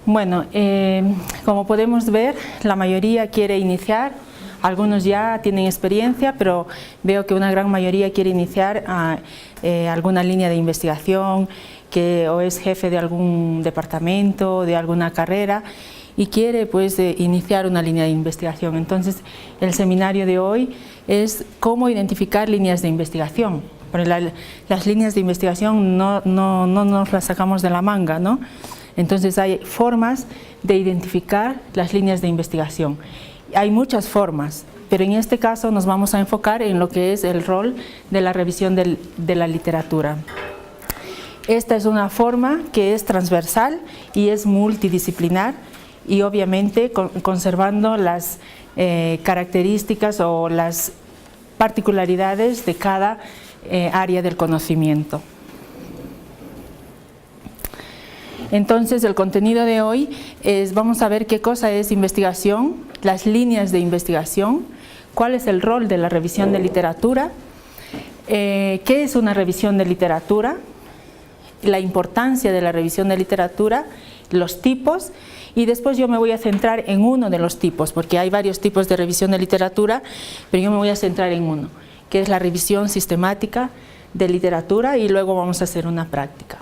Bueno, como podemos ver, la mayoría quiere iniciar, algunos ya tienen experiencia, pero veo que una gran mayoría quiere iniciar alguna línea de investigación, o es jefe de algún departamento, de alguna carrera, y quiere pues iniciar una línea de investigación. Entonces, el seminario de hoy es cómo identificar líneas de investigación. Porque las líneas de investigación no nos las sacamos de la manga, ¿no? Entonces hay formas de identificar las líneas de investigación. Hay muchas formas, pero en este caso nos vamos a enfocar en lo que es el rol de la revisión de la literatura. Esta es una forma que es transversal y es multidisciplinar y obviamente conservando las características o las particularidades de cada área del conocimiento. Entonces, el contenido de hoy vamos a ver qué cosa es investigación, las líneas de investigación, cuál es el rol de la revisión de literatura, qué es una revisión de literatura, la importancia de la revisión de literatura, los tipos, y después yo me voy a centrar en uno de los tipos, porque hay varios tipos de revisión de literatura, pero yo me voy a centrar en uno, que es la revisión sistemática de literatura, y luego vamos a hacer una práctica.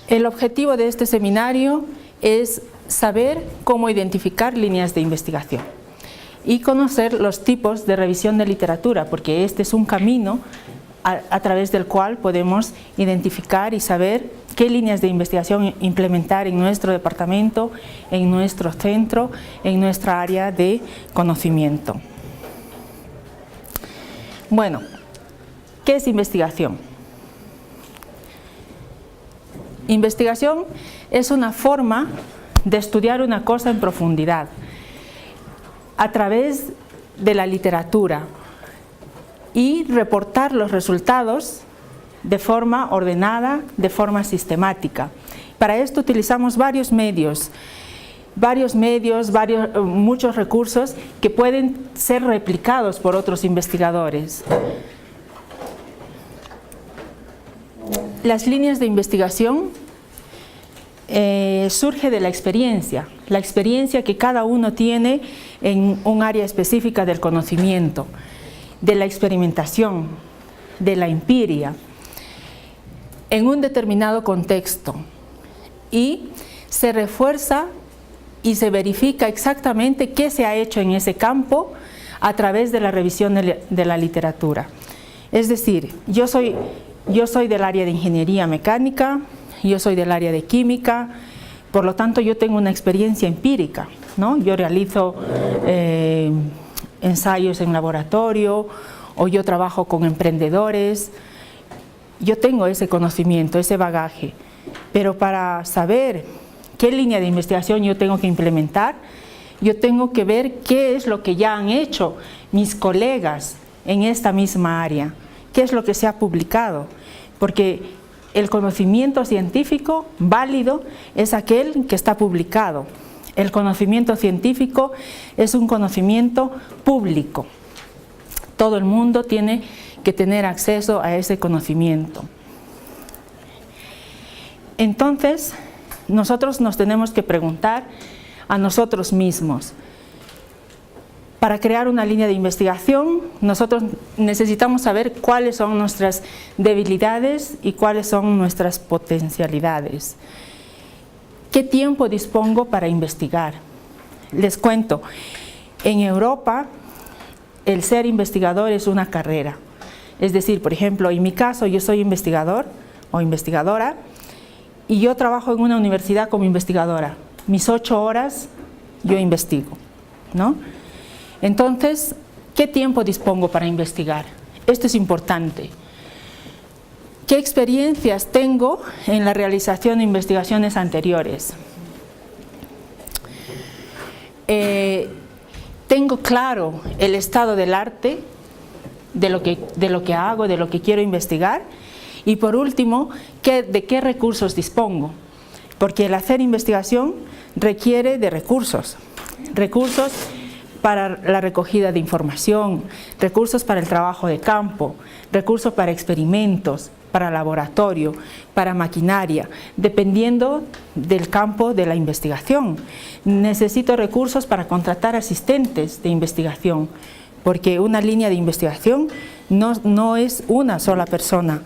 El objetivo de este seminario es saber cómo identificar líneas de investigación y conocer los tipos de revisión de literatura, porque este es un camino a través del cual podemos identificar y saber qué líneas de investigación implementar en nuestro departamento, en nuestro centro, en nuestra área de conocimiento. Bueno, ¿qué es investigación? Investigación es una forma de estudiar una cosa en profundidad a través de la literatura y reportar los resultados de forma ordenada, de forma sistemática. Para esto utilizamos muchos recursos que pueden ser replicados por otros investigadores. Las líneas de investigación surge de la experiencia que cada uno tiene en un área específica del conocimiento, de la experimentación, de la empiria, en un determinado contexto, y se refuerza y se verifica exactamente qué se ha hecho en ese campo a través de la revisión de la literatura. Es decir, yo soy del área de ingeniería mecánica, yo soy del área de química, por lo tanto yo tengo una experiencia empírica, ¿no? Yo realizo ensayos en laboratorio o yo trabajo con emprendedores, yo tengo ese conocimiento, ese bagaje, pero para saber qué línea de investigación yo tengo que implementar, yo tengo que ver qué es lo que ya han hecho mis colegas en esta misma área, qué es lo que se ha publicado, porque el conocimiento científico válido es aquel que está publicado. El conocimiento científico es un conocimiento público. Todo el mundo tiene que tener acceso a ese conocimiento. Entonces, nosotros nos tenemos que preguntar a nosotros mismos. Para crear una línea de investigación, nosotros necesitamos saber cuáles son nuestras debilidades y cuáles son nuestras potencialidades. ¿Qué tiempo dispongo para investigar? Les cuento, en Europa el ser investigador es una carrera. Es decir, por ejemplo, en mi caso yo soy investigador o investigadora y yo trabajo en una universidad como investigadora. Mis 8 horas yo investigo, ¿no? Entonces, ¿qué tiempo dispongo para investigar? Esto es importante. ¿Qué experiencias tengo en la realización de investigaciones anteriores? ¿Tengo claro el estado del arte, de lo que hago, de lo que quiero investigar? Y por último, ¿de qué recursos dispongo? Porque el hacer investigación requiere de recursos para la recogida de información, recursos para el trabajo de campo, recursos para experimentos, para laboratorio, para maquinaria, dependiendo del campo de la investigación. Necesito recursos para contratar asistentes de investigación, porque una línea de investigación no es una sola persona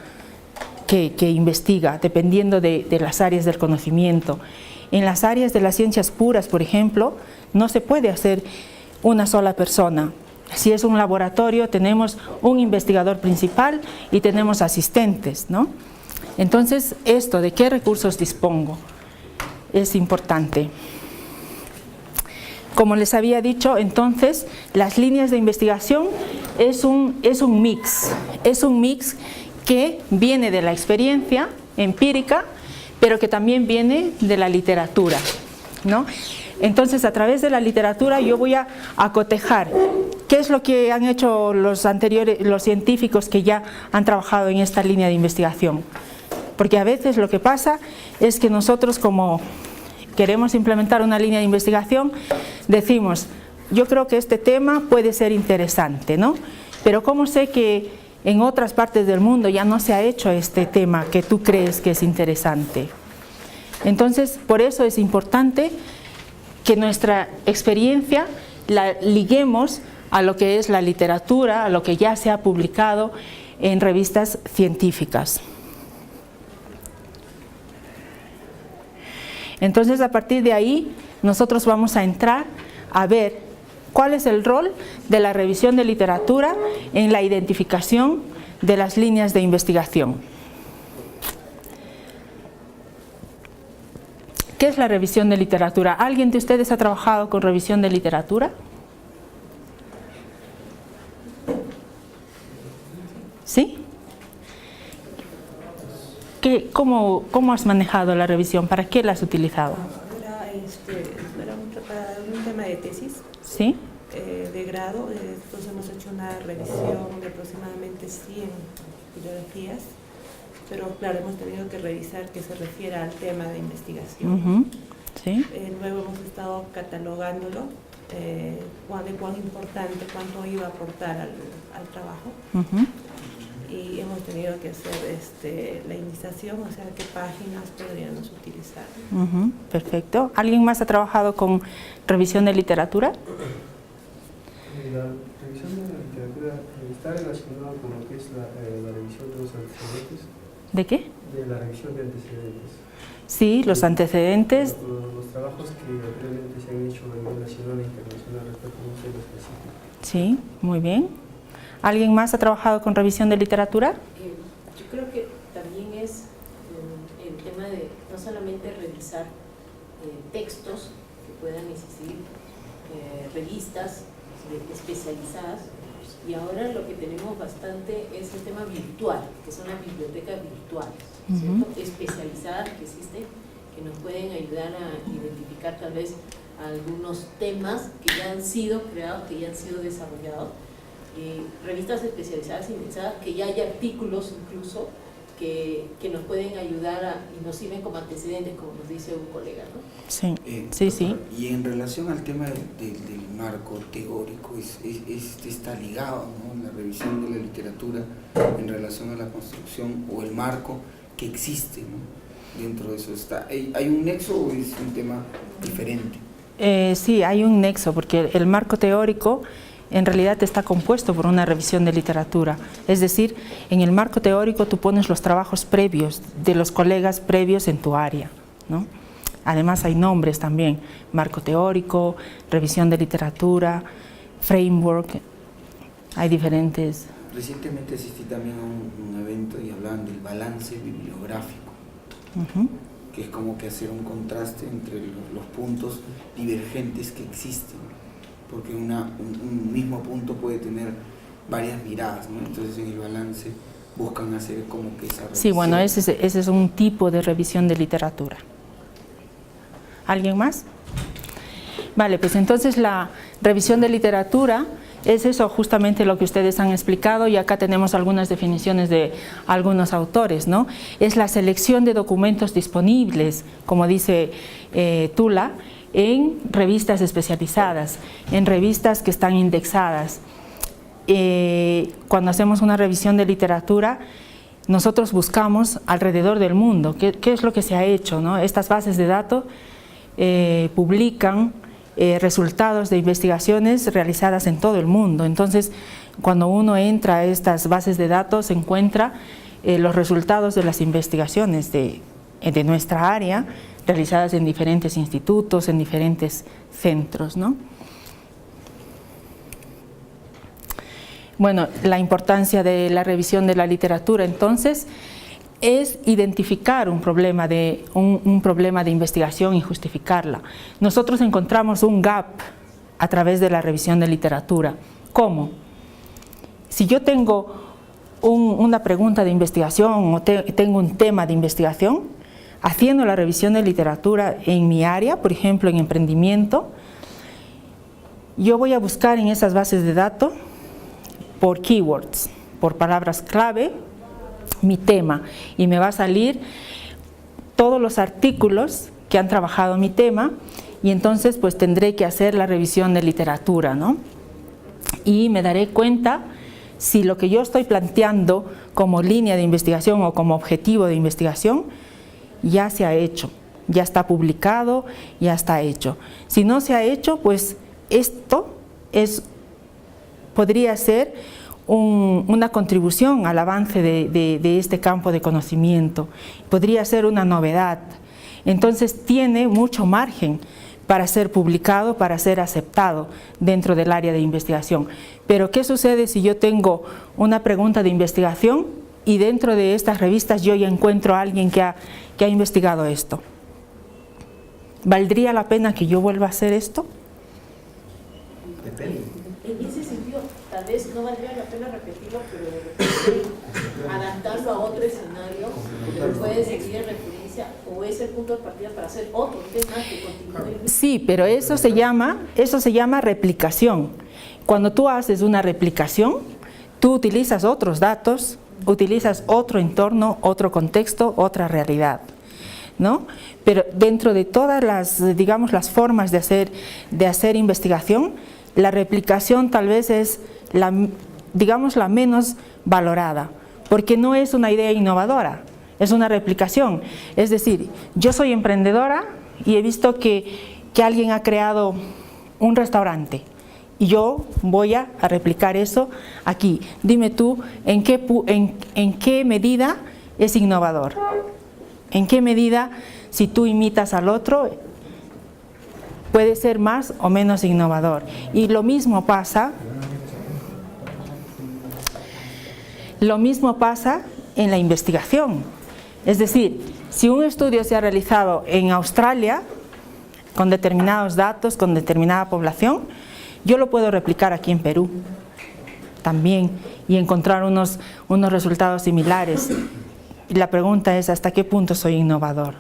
que investiga, dependiendo de las áreas del conocimiento. En las áreas de las ciencias puras, por ejemplo, no se puede hacer una sola persona. Si es un laboratorio, tenemos un investigador principal y tenemos asistentes, ¿no? Entonces, esto de qué recursos dispongo es importante. Como les había dicho, entonces, las líneas de investigación es un mix que viene de la experiencia empírica, pero que también viene de la literatura, ¿no? Entonces, a través de la literatura yo voy a cotejar qué es lo que han hecho los científicos que ya han trabajado en esta línea de investigación. Porque a veces lo que pasa es que nosotros, como queremos implementar una línea de investigación, decimos, yo creo que este tema puede ser interesante, ¿no? Pero ¿cómo sé que en otras partes del mundo ya no se ha hecho este tema que tú crees que es interesante? Entonces, por eso es importante que nuestra experiencia la liguemos a lo que es la literatura, a lo que ya se ha publicado en revistas científicas. Entonces, a partir de ahí, nosotros vamos a entrar a ver cuál es el rol de la revisión de literatura en la identificación de las líneas de investigación. ¿Qué es la revisión de literatura? ¿Alguien de ustedes ha trabajado con revisión de literatura? ¿Sí? ¿Cómo has manejado la revisión? ¿Para qué la has utilizado? Era para un tema de tesis. ¿Sí? De grado. Entonces hemos hecho una revisión de aproximadamente 100 bibliografías. Pero claro, hemos tenido que revisar que se refiera al tema de investigación. ¿Sí? Luego hemos estado catalogándolo, de cuán importante, cuánto iba a aportar al trabajo. Y hemos tenido que hacer la indización, o sea, qué páginas podríamos utilizar. Perfecto. ¿Alguien más ha trabajado con revisión de literatura? La revisión de la literatura está relacionada con lo que es la revisión de los antecedentes. ¿De qué? De la revisión de antecedentes. Sí, los antecedentes. Los trabajos que anteriormente se han hecho a nivel nacional e internacional respecto a un tema específico. Sí, muy bien. ¿Alguien más ha trabajado con revisión de literatura? Yo creo que también es el tema de no solamente revisar textos que puedan existir, revistas especializadas, y ahora lo que tenemos bastante es el tema virtual, que son las bibliotecas virtuales, ¿cierto? Especializadas que existen, que nos pueden ayudar a identificar tal vez algunos temas que ya han sido creados, que ya han sido desarrollados, revistas especializadas indexadas, que ya hay artículos incluso que nos pueden ayudar y nos sirven como antecedentes, como nos dice un colega, ¿no? Sí, sí. Y en relación al tema del marco teórico, está ligado, ¿no?, la revisión de la literatura en relación a la construcción o el marco que existe, ¿no? Dentro de eso está. ¿Hay un nexo o es un tema diferente? Sí, hay un nexo, porque el marco teórico en realidad está compuesto por una revisión de literatura. Es decir, en el marco teórico tú pones los trabajos previos de los colegas previos en tu área, ¿no? Además hay nombres también: marco teórico, revisión de literatura, framework, hay diferentes. Recientemente asistí también a un evento y hablaban del balance bibliográfico, que es como que hacer un contraste entre los puntos divergentes que existen, porque un mismo punto puede tener varias miradas, ¿no? Entonces en el balance buscan hacer como que esa revisión. Sí, bueno, ese es un tipo de revisión de literatura. ¿Alguien más? Vale, pues entonces la revisión de literatura Es eso justamente lo que ustedes han explicado, y acá tenemos algunas definiciones de algunos autores, ¿no? Es la selección de documentos disponibles, como dice Tula, en revistas especializadas, en revistas que están indexadas. Cuando hacemos una revisión de literatura, nosotros buscamos alrededor del mundo qué es lo que se ha hecho, ¿no? Estas bases de datos publican resultados de investigaciones realizadas en todo el mundo. Entonces, cuando uno entra a estas bases de datos, encuentra los resultados de las investigaciones de nuestra área, realizadas en diferentes institutos, en diferentes centros, ¿no? Bueno, la importancia de la revisión de la literatura, entonces, es identificar un problema de investigación y justificarla. Nosotros encontramos un gap a través de la revisión de literatura. ¿Cómo? Si yo tengo una pregunta de investigación o tengo un tema de investigación, haciendo la revisión de literatura en mi área, por ejemplo en emprendimiento, yo voy a buscar en esas bases de datos por keywords, por palabras clave, mi tema, y me va a salir todos los artículos que han trabajado mi tema, y entonces pues tendré que hacer la revisión de literatura, ¿no? Y me daré cuenta si lo que yo estoy planteando como línea de investigación o como objetivo de investigación ya se ha hecho, ya está publicado, ya está hecho. Si no se ha hecho, pues esto podría ser una contribución al avance de este campo de conocimiento, podría ser una novedad. Entonces tiene mucho margen para ser publicado, para ser aceptado dentro del área de investigación. Pero ¿qué sucede si yo tengo una pregunta de investigación y dentro de estas revistas yo ya encuentro a alguien que ha investigado esto? ¿Valdría la pena que yo vuelva a hacer esto? Depende. En ese sentido, tal vez no valdría la pena repetirlo, pero de repente adaptarlo a otro escenario, pero puede seguir en referencia o es el punto de partida para hacer otro tema que continúe. Sí, pero eso se llama replicación. Cuando tú haces una replicación, tú utilizas otros datos, utilizas otro entorno, otro contexto, otra realidad, ¿no? Pero dentro de todas las, digamos, las formas de hacer investigación, la replicación tal vez es la menos valorada, porque no es una idea innovadora, es una replicación. Es decir, yo soy emprendedora y he visto que alguien ha creado un restaurante y yo voy a replicar eso aquí. Dime tú, ¿en qué medida es innovador? ¿En qué medida, si tú imitas al otro, puede ser más o menos innovador? Y lo mismo pasa en la investigación. Es decir, si un estudio se ha realizado en Australia con determinados datos, con determinada población, yo lo puedo replicar aquí en Perú también y encontrar unos resultados similares. Y la pregunta es, ¿hasta qué punto soy innovador?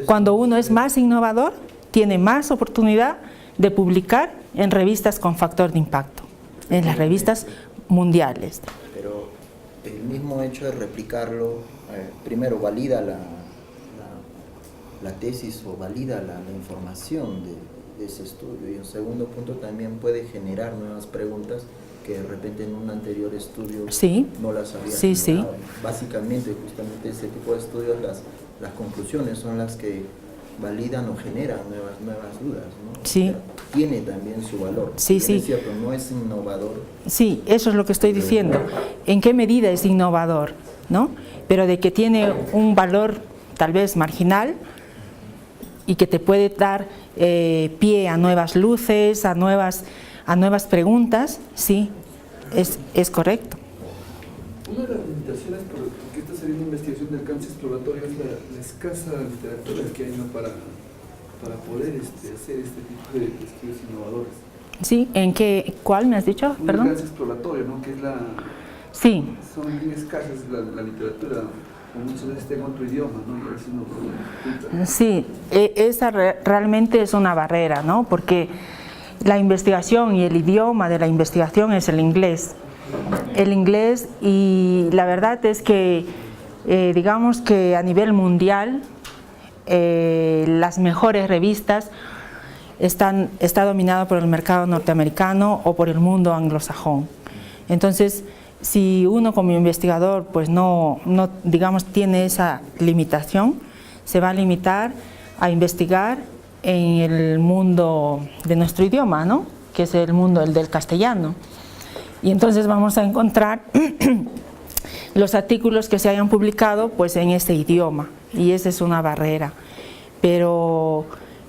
Cuando uno es más innovador, tiene más oportunidad de publicar en revistas con factor de impacto, en las revistas mundiales. Pero el mismo hecho de replicarlo, primero valida la tesis o valida la información de ese estudio, y en segundo punto también puede generar nuevas preguntas que de repente en un anterior estudio no las había generado. Sí. Básicamente, justamente ese tipo de estudios, las conclusiones son las que validan o generan nuevas dudas, ¿no? Sí. O sea, tiene también su valor. Sí. Es cierto, no es innovador. Sí, eso es lo que estoy diciendo. ¿En qué medida es innovador, ¿no? Pero de que tiene un valor tal vez marginal y que te puede dar pie a nuevas luces, a nuevas preguntas, sí, es correcto. Una de las limitaciones por que esta sería una investigación de alcance exploratorio es la escasa literatura que hay, ¿no?, para poder hacer este tipo de estudios innovadores. Sí, ¿cuál me has dicho? Un Perdón. alcance exploratorio, ¿no?, que es Sí. son bien escasas la literatura, o muchas veces está en otro idioma, ¿no? Y a veces no. Sí, esa realmente es una barrera, ¿no? Porque La investigación y el idioma de la investigación es el inglés. El inglés, y la verdad es que digamos que a nivel mundial las mejores revistas está dominado por el mercado norteamericano o por el mundo anglosajón. Entonces, si uno como investigador pues no digamos tiene esa limitación, se va a limitar a investigar en el mundo de nuestro idioma, ¿no? Que es el mundo del castellano. Y entonces vamos a encontrar los artículos que se hayan publicado pues en este idioma, y esa es una barrera, pero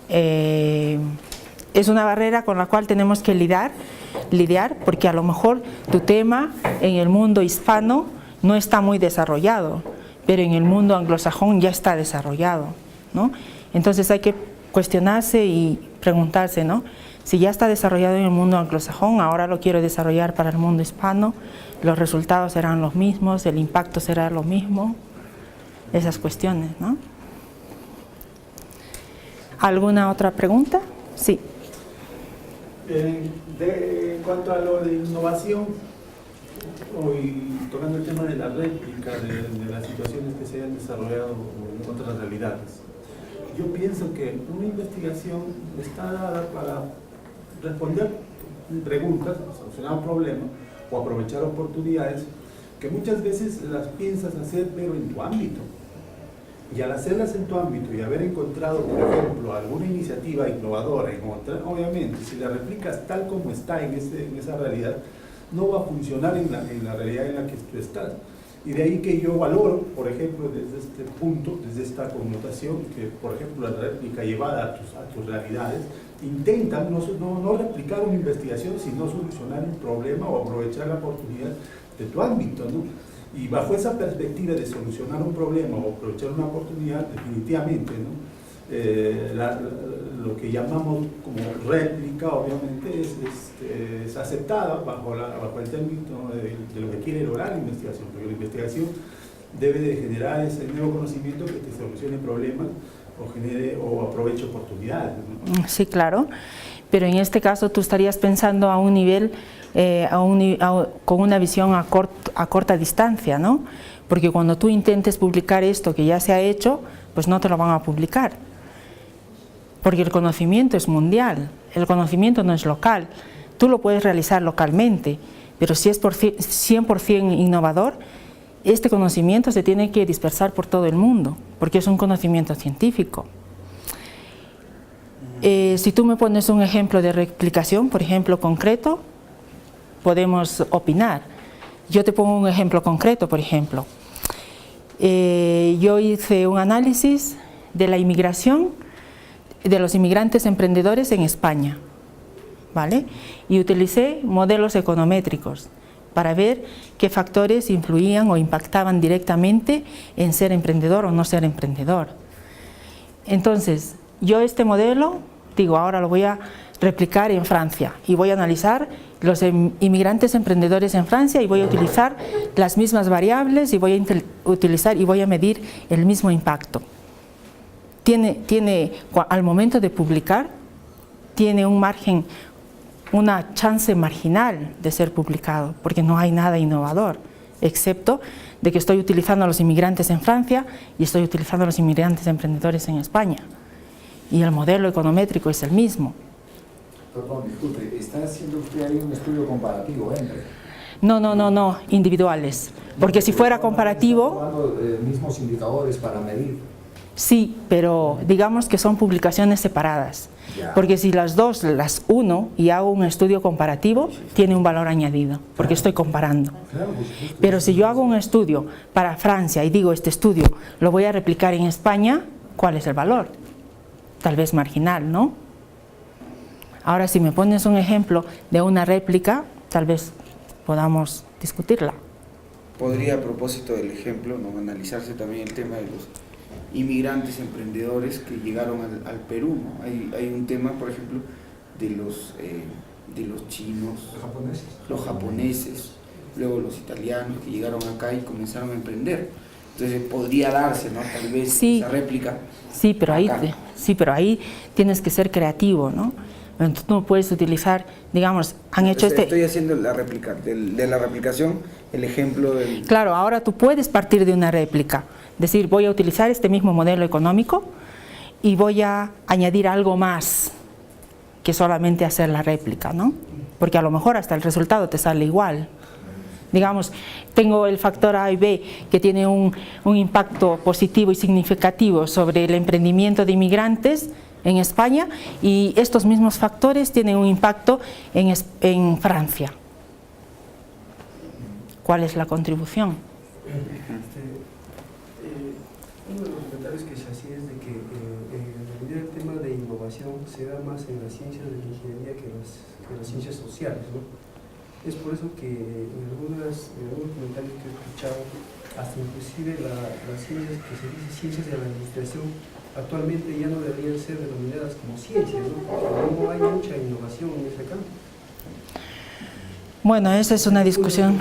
es una barrera con la cual tenemos que lidiar, porque a lo mejor tu tema en el mundo hispano no está muy desarrollado, pero en el mundo anglosajón ya está desarrollado, ¿no? Entonces hay que cuestionarse y preguntarse, ¿no? Si ya está desarrollado en el mundo anglosajón, ahora lo quiero desarrollar para el mundo hispano, los resultados serán los mismos, el impacto será lo mismo, esas cuestiones, ¿no? ¿Alguna otra pregunta? Sí. En cuanto a lo de innovación, hoy tocando el tema de la réplica de las situaciones que se hayan desarrollado en otras realidades, yo pienso que una investigación está dada para responder preguntas, solucionar un problema o aprovechar oportunidades que muchas veces las piensas hacer pero en tu ámbito. Y al hacerlas en tu ámbito y haber encontrado, por ejemplo, alguna iniciativa innovadora en otra, obviamente, si la replicas tal como está en esa realidad, no va a funcionar en la realidad en la que tú estás. Y de ahí que yo valoro, por ejemplo, desde este punto, desde esta connotación, que, por ejemplo, la réplica llevada a tus realidades, intentan no replicar una investigación, sino solucionar un problema o aprovechar la oportunidad de tu ámbito, ¿no? Y bajo esa perspectiva de solucionar un problema o aprovechar una oportunidad, definitivamente, ¿no? Lo que llamamos como réplica, obviamente, es aceptada bajo el término de lo que quiere lograr la investigación, porque la investigación debe de generar ese nuevo conocimiento que te solucione problemas o aproveche oportunidades, ¿no? Sí, claro, pero en este caso tú estarías pensando a un nivel, con una visión a corta distancia, ¿no? Porque cuando tú intentes publicar esto que ya se ha hecho, pues no te lo van a publicar, porque el conocimiento es mundial, el conocimiento no es local. Tú lo puedes realizar localmente, pero si es 100% innovador, este conocimiento se tiene que dispersar por todo el mundo, porque es un conocimiento científico. Si tú me pones un ejemplo de replicación, por ejemplo, concreto, podemos opinar. Yo te pongo un ejemplo concreto, por ejemplo. Yo hice un análisis de la inmigración, de los inmigrantes emprendedores en España, ¿vale? Y utilicé modelos econométricos para ver qué factores influían o impactaban directamente en ser emprendedor o no ser emprendedor. Entonces, yo este modelo, digo, ahora lo voy a replicar en Francia y voy a analizar los inmigrantes emprendedores en Francia y voy a utilizar las mismas variables y voy a medir el mismo impacto. Al momento de publicar, tiene un margen, una chance marginal de ser publicado, porque no hay nada innovador, excepto de que estoy utilizando a los inmigrantes en Francia y estoy utilizando a los inmigrantes emprendedores en España. Y el modelo econométrico es el mismo. Perdón, disculpe, ¿está haciendo usted ahí un estudio comparativo entre? No, individuales. Porque si fuera comparativo... ¿Está tomando mismos indicadores para medir? Sí, pero digamos que son publicaciones separadas. Ya. Porque si las dos las uno y hago un estudio comparativo, tiene un valor añadido, porque estoy comparando. Claro, Pero si yo hago un estudio para Francia y digo, este estudio lo voy a replicar en España, ¿cuál es el valor? Tal vez marginal, ¿no? Ahora, si me pones un ejemplo de una réplica, tal vez podamos discutirla. Podría, a propósito del ejemplo, ¿no?, analizarse también el tema de los inmigrantes emprendedores que llegaron al Perú, ¿no? Hay un tema, por ejemplo, de los chinos, los japoneses, luego los italianos que llegaron acá y comenzaron a emprender. Entonces podría darse, ¿no?, tal vez esa réplica. Sí, pero ahí tienes que ser creativo, ¿no? Entonces tú no puedes utilizar, digamos, han hecho Estoy haciendo la réplica, de la replicación, el ejemplo del... Claro, ahora tú puedes partir de una réplica, decir, voy a utilizar este mismo modelo económico y voy a añadir algo más que solamente hacer la réplica, ¿no? Porque a lo mejor hasta el resultado te sale igual. Digamos, tengo el factor A y B que tiene un impacto positivo y significativo sobre el emprendimiento de inmigrantes en España, y estos mismos factores tienen un impacto en Francia. ¿Cuál es la contribución? Uno de los comentarios que se hacía es de que el tema de innovación se da más en las ciencias de la ingeniería que en las ciencias sociales, ¿no? Es por eso que en algunos comentarios que he escuchado, hasta inclusive las ciencias que se dice ciencias de la administración, actualmente ya no deberían ser denominadas como ciencias, ¿no? Porque no hay mucha innovación en ese campo. Bueno, esa es una discusión,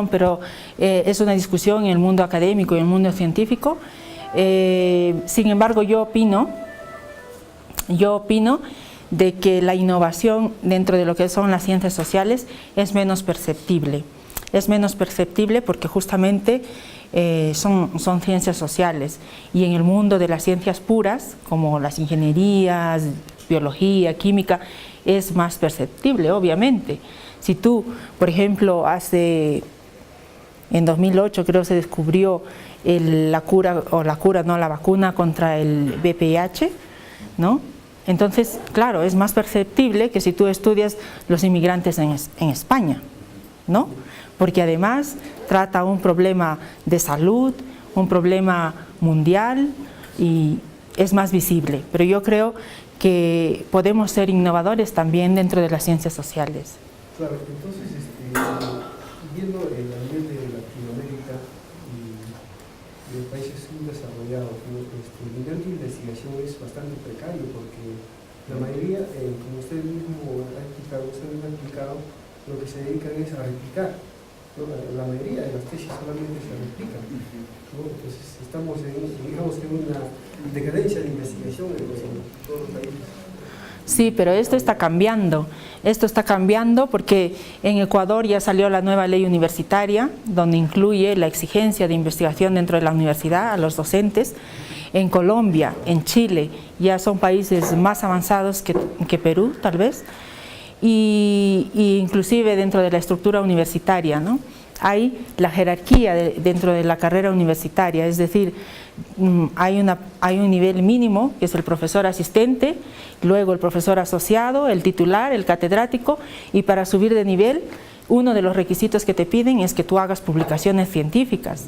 pero es una discusión en el mundo académico y en el mundo científico. Sin embargo, yo opino de que la innovación dentro de lo que son las ciencias sociales es menos perceptible. Es menos perceptible porque justamente son ciencias sociales, y en el mundo de las ciencias puras, como las ingenierías, biología, química, es más perceptible, obviamente. Si tú, por ejemplo, en 2008 creo se descubrió la vacuna contra el VIH, ¿no? Entonces, claro, es más perceptible que si tú estudias los inmigrantes en España, ¿no? Porque además trata un problema de salud, un problema mundial, y es más visible. Pero yo creo que podemos ser innovadores también dentro de las ciencias sociales. Claro, entonces, viendo el nivel de Latinoamérica y de países subdesarrollados, el nivel de investigación es bastante precario, porque la mayoría, como usted mismo ha explicado, lo que se dedican es a replicar, ¿no? La mayoría de las tesis solamente se replican, ¿no? Entonces estamos en una decadencia de investigación en todos los países. Sí, pero esto está cambiando porque en Ecuador ya salió la nueva ley universitaria, donde incluye la exigencia de investigación dentro de la universidad a los docentes. En Colombia, en Chile, ya son países más avanzados que Perú, tal vez, y inclusive dentro de la estructura universitaria, ¿no? Hay la jerarquía dentro de la carrera universitaria, es decir, hay un nivel mínimo, que es el profesor asistente, luego el profesor asociado, el titular, el catedrático, y para subir de nivel, uno de los requisitos que te piden es que tú hagas publicaciones científicas,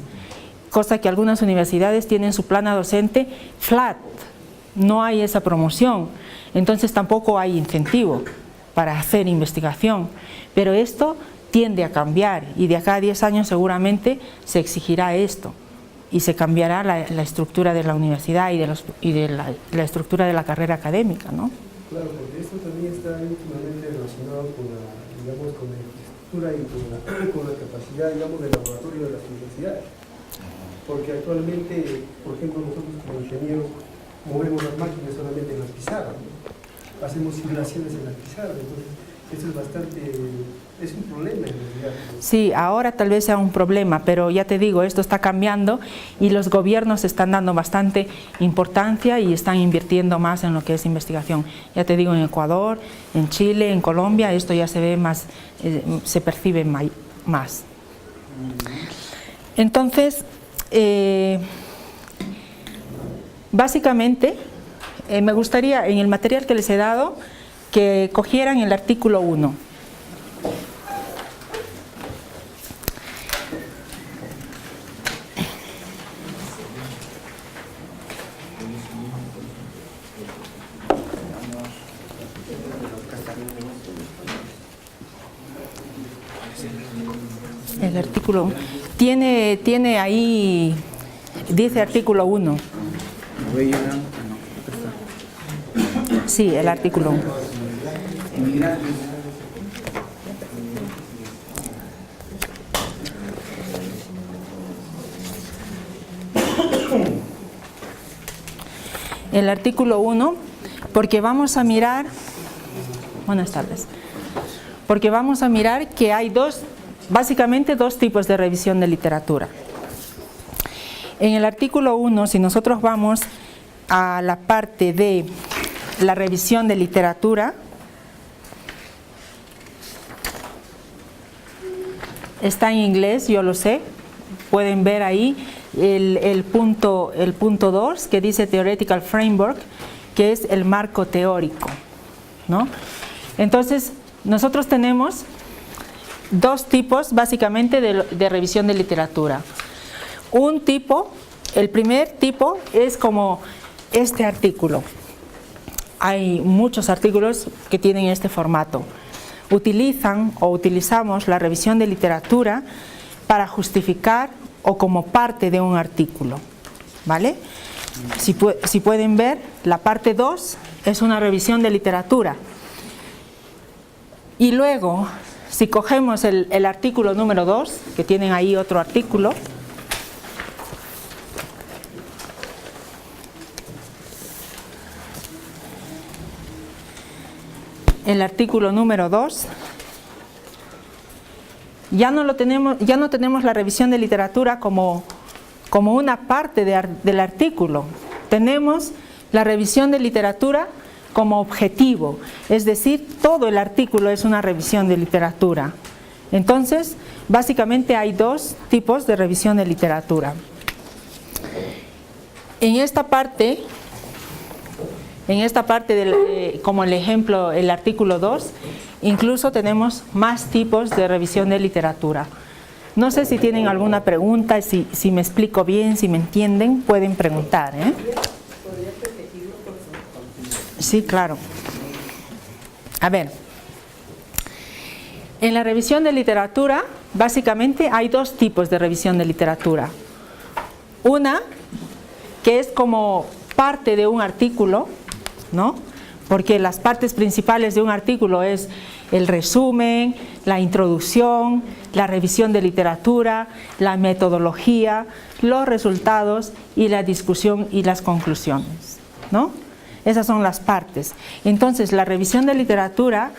cosa que algunas universidades tienen su plana docente flat, no hay esa promoción, entonces tampoco hay incentivo para hacer investigación, pero esto tiende a cambiar, y de acá a 10 años seguramente se exigirá esto y se cambiará la estructura de la universidad y de la estructura de la carrera académica, ¿no? Claro, porque esto también está íntimamente relacionado con la infraestructura y con la capacidad, digamos, del laboratorio de las universidades. Porque actualmente, por ejemplo, nosotros como ingenieros movemos las máquinas solamente en las pizarras, ¿no? Hacemos simulaciones en las pizarras, entonces eso es un problema en realidad. Sí, ahora tal vez sea un problema, pero ya te digo, esto está cambiando y los gobiernos están dando bastante importancia y están invirtiendo más en lo que es investigación. Ya te digo, en Ecuador, en Chile, en Colombia, esto ya se ve más, se percibe más. Entonces, básicamente, me gustaría, en el material que les he dado, que cogieran el artículo 1. El artículo 1. Tiene ahí, dice artículo 1. Sí, el artículo 1. El artículo 1 porque vamos a mirar, buenas tardes, porque vamos a mirar que hay básicamente dos tipos de revisión de literatura. En el artículo 1, si nosotros vamos a la parte de la revisión de literatura, está en inglés, yo lo sé, pueden ver ahí el punto 2 que dice Theoretical Framework, que es el marco teórico, ¿no? Entonces, nosotros tenemos dos tipos básicamente de revisión de literatura. Un tipo, el primer tipo es como este artículo. Hay muchos artículos que tienen este formato. Utilizamos la revisión de literatura para justificar o como parte de un artículo, ¿vale? Si pueden ver, la parte 2 es una revisión de literatura. Y luego, si cogemos el artículo número 2, que tienen ahí otro artículo, el artículo número 2, ya no tenemos la revisión de literatura como una parte del artículo. Tenemos la revisión de literatura como objetivo, es decir, todo el artículo es una revisión de literatura. Entonces, básicamente hay dos tipos de revisión de literatura. En esta parte, como el ejemplo, el artículo 2, incluso tenemos más tipos de revisión de literatura. No sé si tienen alguna pregunta, si me explico bien, si me entienden, pueden preguntar, ¿eh? ¿Podrías repetirlo, por favor? Sí, claro. A ver, en la revisión de literatura, básicamente hay dos tipos de revisión de literatura. Una, que es como parte de un artículo, ¿no? Porque las partes principales de un artículo es el resumen, la introducción, la revisión de literatura, la metodología, los resultados y la discusión y las conclusiones, ¿no? Esas son las partes. Entonces, la revisión de literatura,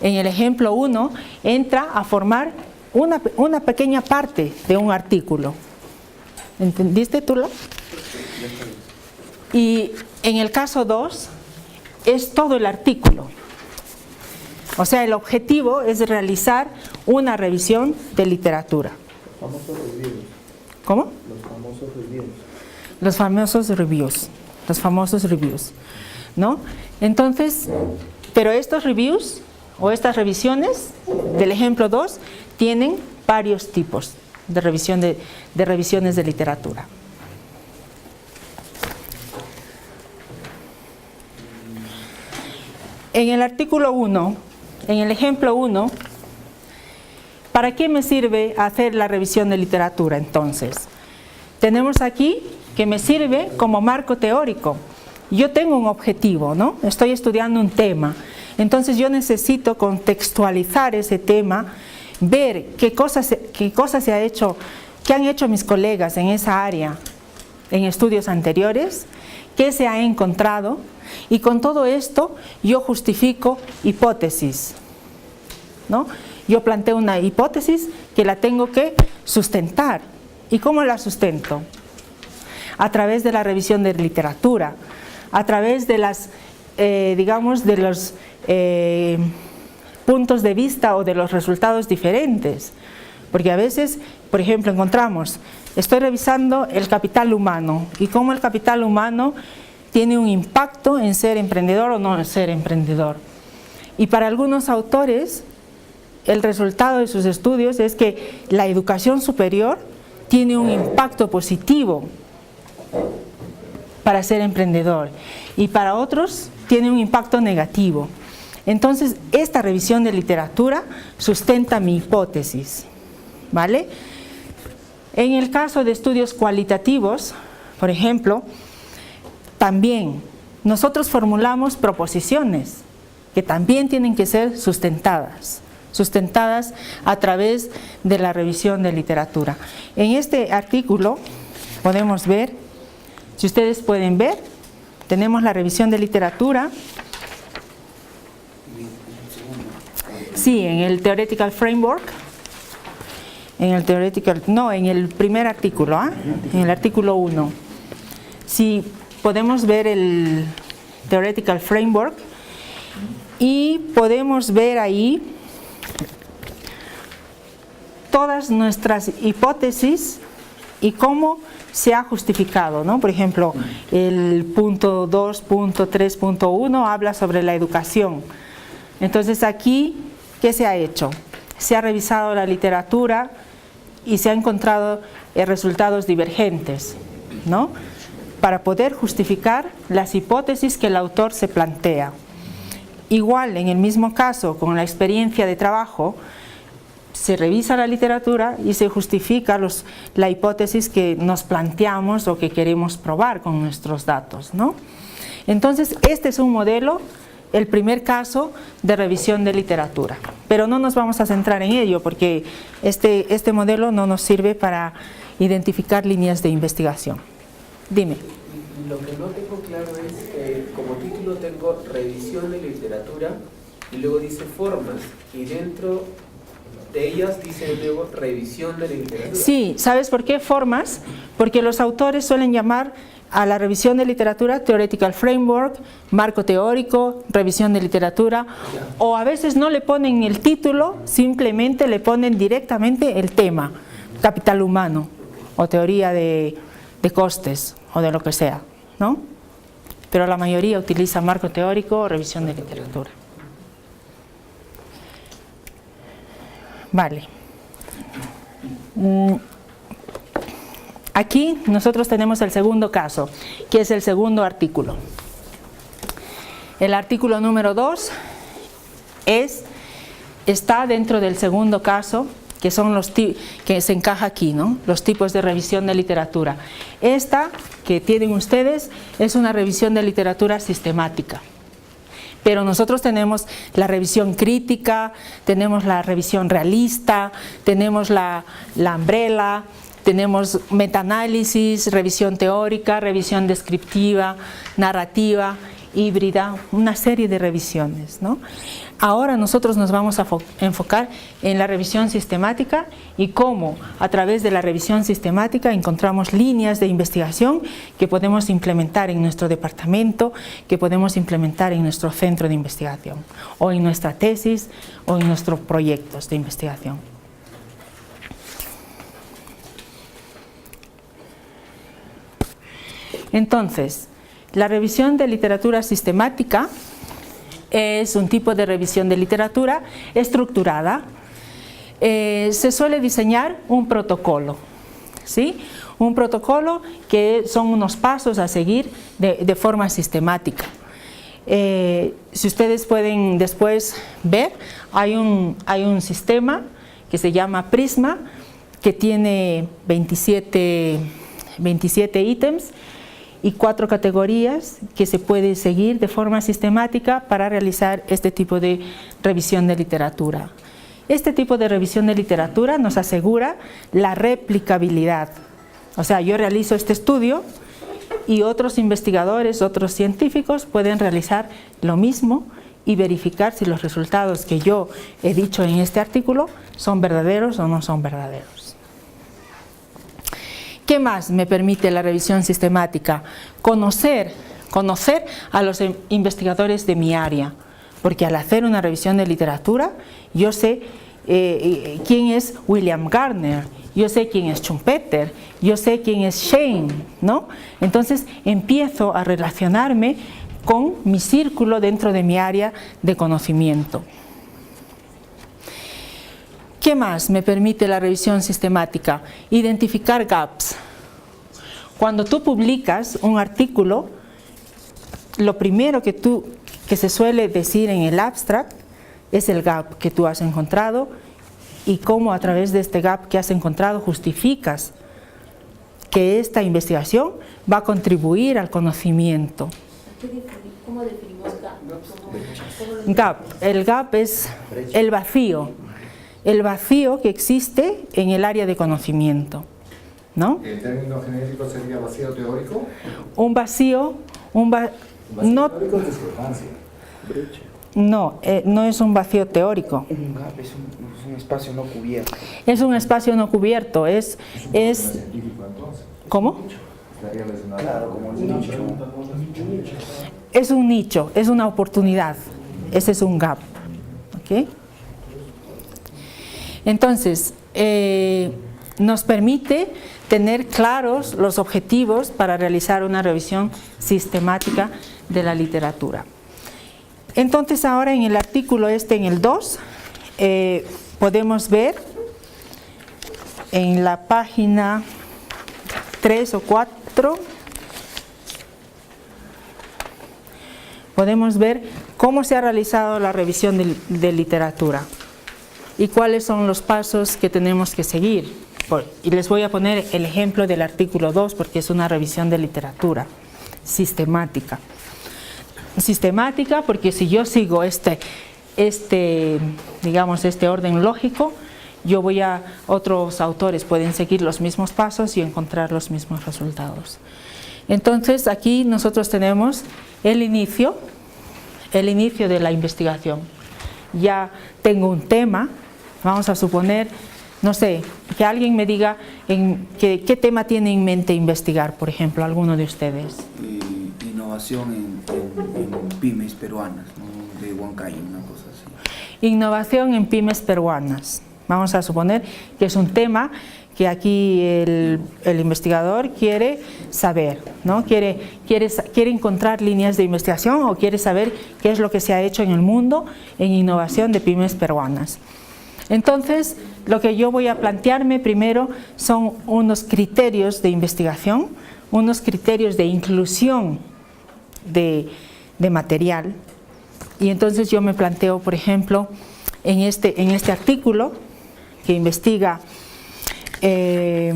en el ejemplo 1, entra a formar una pequeña parte de un artículo. ¿Entendiste tú? Y en el caso 2, es todo el artículo. O sea, el objetivo es realizar una revisión de literatura. Los famosos reviews. ¿Cómo? Los famosos reviews. Los famosos reviews. Los famosos reviews, ¿no? Entonces, pero estos reviews o estas revisiones del ejemplo 2 tienen varios tipos de revisiones de literatura. En el artículo 1, en el ejemplo 1, ¿para qué me sirve hacer la revisión de literatura entonces? Tenemos aquí que me sirve como marco teórico. Yo tengo un objetivo, ¿no? Estoy estudiando un tema. Entonces yo necesito contextualizar ese tema, ver qué cosas se ha hecho, qué han hecho mis colegas en esa área en estudios anteriores, qué se ha encontrado. Y con todo esto yo justifico hipótesis, ¿no? Yo planteo una hipótesis que la tengo que sustentar. ¿Y cómo la sustento? A través de la revisión de literatura, a través de las, digamos, de los puntos de vista o de los resultados diferentes. Porque a veces, por ejemplo, estoy revisando el capital humano y cómo el capital humano tiene un impacto en ser emprendedor o no ser emprendedor. Y para algunos autores, el resultado de sus estudios es que la educación superior tiene un impacto positivo para ser emprendedor y para otros tiene un impacto negativo. Entonces, esta revisión de literatura sustenta mi hipótesis, ¿vale? En el caso de estudios cualitativos, por ejemplo, también nosotros formulamos proposiciones que también tienen que ser sustentadas a través de la revisión de literatura. En este artículo podemos ver, si ustedes pueden ver, tenemos la revisión de literatura. Sí, en el Theoretical Framework. En el primer artículo, en el artículo 1. Si podemos ver el Theoretical Framework y podemos ver ahí todas nuestras hipótesis y cómo se ha justificado, ¿no? Por ejemplo, el punto 2.3.1 habla sobre la educación. Entonces aquí, ¿qué se ha hecho? Se ha revisado la literatura y se han encontrado resultados divergentes, ¿no? Para poder justificar las hipótesis que el autor se plantea. Igual, en el mismo caso, con la experiencia de trabajo, se revisa la literatura y se justifica la hipótesis que nos planteamos o que queremos probar con nuestros datos, ¿no? Entonces, este es un modelo, el primer caso de revisión de literatura. Pero no nos vamos a centrar en ello porque este modelo no nos sirve para identificar líneas de investigación. Dime. Lo que no tengo claro es, como título tengo revisión de literatura y luego dice formas y dentro de ellas dice luego revisión de la literatura. Sí, ¿sabes por qué formas? Porque los autores suelen llamar a la revisión de literatura Theoretical Framework, marco teórico, revisión de literatura, o a veces no le ponen el título, simplemente le ponen directamente el tema, capital humano o teoría de costes o de lo que sea, ¿no? Pero la mayoría utiliza marco teórico o revisión de literatura. Vale. Aquí nosotros tenemos el segundo caso, que es el segundo artículo. El artículo número 2 está dentro del segundo caso, que son que se encaja aquí, ¿no? Los tipos de revisión de literatura. Esta que tienen ustedes es una revisión de literatura sistemática. Pero nosotros tenemos la revisión crítica, tenemos la revisión realista, tenemos la umbrella, tenemos metaanálisis, revisión teórica, revisión descriptiva, narrativa, híbrida, una serie de revisiones, ¿no? Ahora nosotros nos vamos a enfocar en la revisión sistemática y cómo a través de la revisión sistemática encontramos líneas de investigación que podemos implementar en nuestro departamento, que podemos implementar en nuestro centro de investigación, o en nuestra tesis, o en nuestros proyectos de investigación. Entonces, la revisión de literatura sistemática es un tipo de revisión de literatura estructurada. Se suele diseñar un protocolo, ¿sí? Un protocolo que son unos pasos a seguir de forma sistemática. Si ustedes pueden después ver, hay un sistema que se llama Prisma, que tiene 27 ítems y 4 categorías que se puede seguir de forma sistemática para realizar este tipo de revisión de literatura. Este tipo de revisión de literatura nos asegura la replicabilidad. O sea, yo realizo este estudio y otros investigadores, otros científicos pueden realizar lo mismo y verificar si los resultados que yo he dicho en este artículo son verdaderos o no son verdaderos. ¿Qué más me permite la revisión sistemática? Conocer a los investigadores de mi área, porque al hacer una revisión de literatura, yo sé quién es William Gardner, yo sé quién es Schumpeter, yo sé quién es Shane, ¿no? Entonces empiezo a relacionarme con mi círculo dentro de mi área de conocimiento. ¿Qué más me permite la revisión sistemática? Identificar gaps. Cuando tú publicas un artículo, lo primero que se suele decir en el abstract es el gap que tú has encontrado y cómo a través de este gap que has encontrado justificas que esta investigación va a contribuir al conocimiento. ¿Cómo definimos gap? Gap. El gap es el vacío. El vacío que existe en el área de conocimiento, ¿no? ¿El término genérico sería vacío teórico? Un vacío Vacío teórico es discrepancia. No, no es un vacío teórico. Un gap es un espacio no cubierto. Es un espacio no cubierto, es ¿cómo? Claro, como el nicho. Es un nicho, es una oportunidad. Ese es un gap. ¿Okay? Entonces, nos permite tener claros los objetivos para realizar una revisión sistemática de la literatura. Entonces ahora en el artículo en el 2, podemos ver en la página 3 o 4, podemos ver cómo se ha realizado la revisión de literatura y cuáles son los pasos que tenemos que seguir. Y les voy a poner el ejemplo del artículo 2 porque es una revisión de literatura sistemática. Sistemática porque si yo sigo digamos, este orden lógico, otros autores pueden seguir los mismos pasos y encontrar los mismos resultados. Entonces aquí nosotros tenemos el inicio de la investigación. Ya tengo un tema, vamos a suponer, no sé, que alguien me diga qué tema tiene en mente investigar, por ejemplo, alguno de ustedes. Innovación en pymes peruanas, ¿no? De Huancayo, una cosa así. Innovación en pymes peruanas. Vamos a suponer que es un tema que aquí el investigador quiere saber, ¿no? Quiere encontrar líneas de investigación o quiere saber qué es lo que se ha hecho en el mundo en innovación de pymes peruanas. Entonces, lo que yo voy a plantearme primero son unos criterios de investigación, unos criterios de inclusión de material. Y entonces yo me planteo, por ejemplo, en este artículo que investiga, que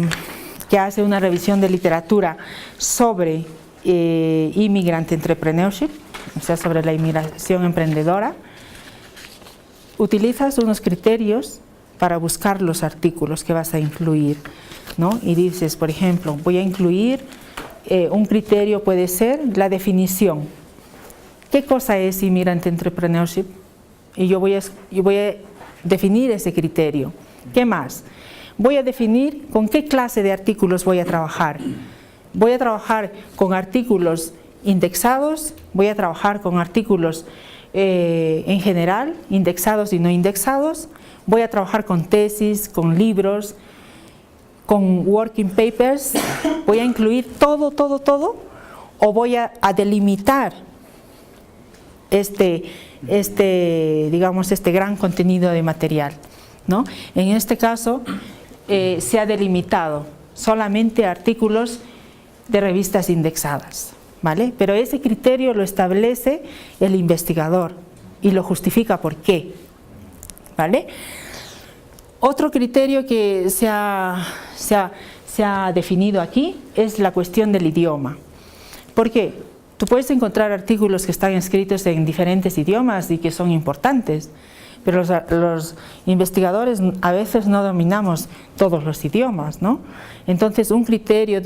hace una revisión de literatura sobre immigrant entrepreneurship, o sea, sobre la inmigración emprendedora, utilizas unos criterios para buscar los artículos que vas a incluir, ¿no? Y dices, por ejemplo, voy a incluir, un criterio puede ser la definición. ¿Qué cosa es immigrant entrepreneurship? Y yo voy a definir ese criterio. ¿Qué más? Voy a definir con qué clase de artículos voy a trabajar. Voy a trabajar con artículos indexados, voy a trabajar con artículos en general, indexados y no indexados, voy a trabajar con tesis, con libros, con working papers, voy a incluir todo, o voy a delimitar digamos, este gran contenido de material, ¿no? En este caso se ha delimitado solamente artículos de revistas indexadas, ¿vale? Pero ese criterio lo establece el investigador y lo justifica por qué, ¿vale? Otro criterio que se ha definido aquí es la cuestión del idioma. ¿Por qué? Tú puedes encontrar artículos que están escritos en diferentes idiomas y que son importantes, pero los investigadores a veces no dominamos todos los idiomas, ¿no? Entonces, un criterio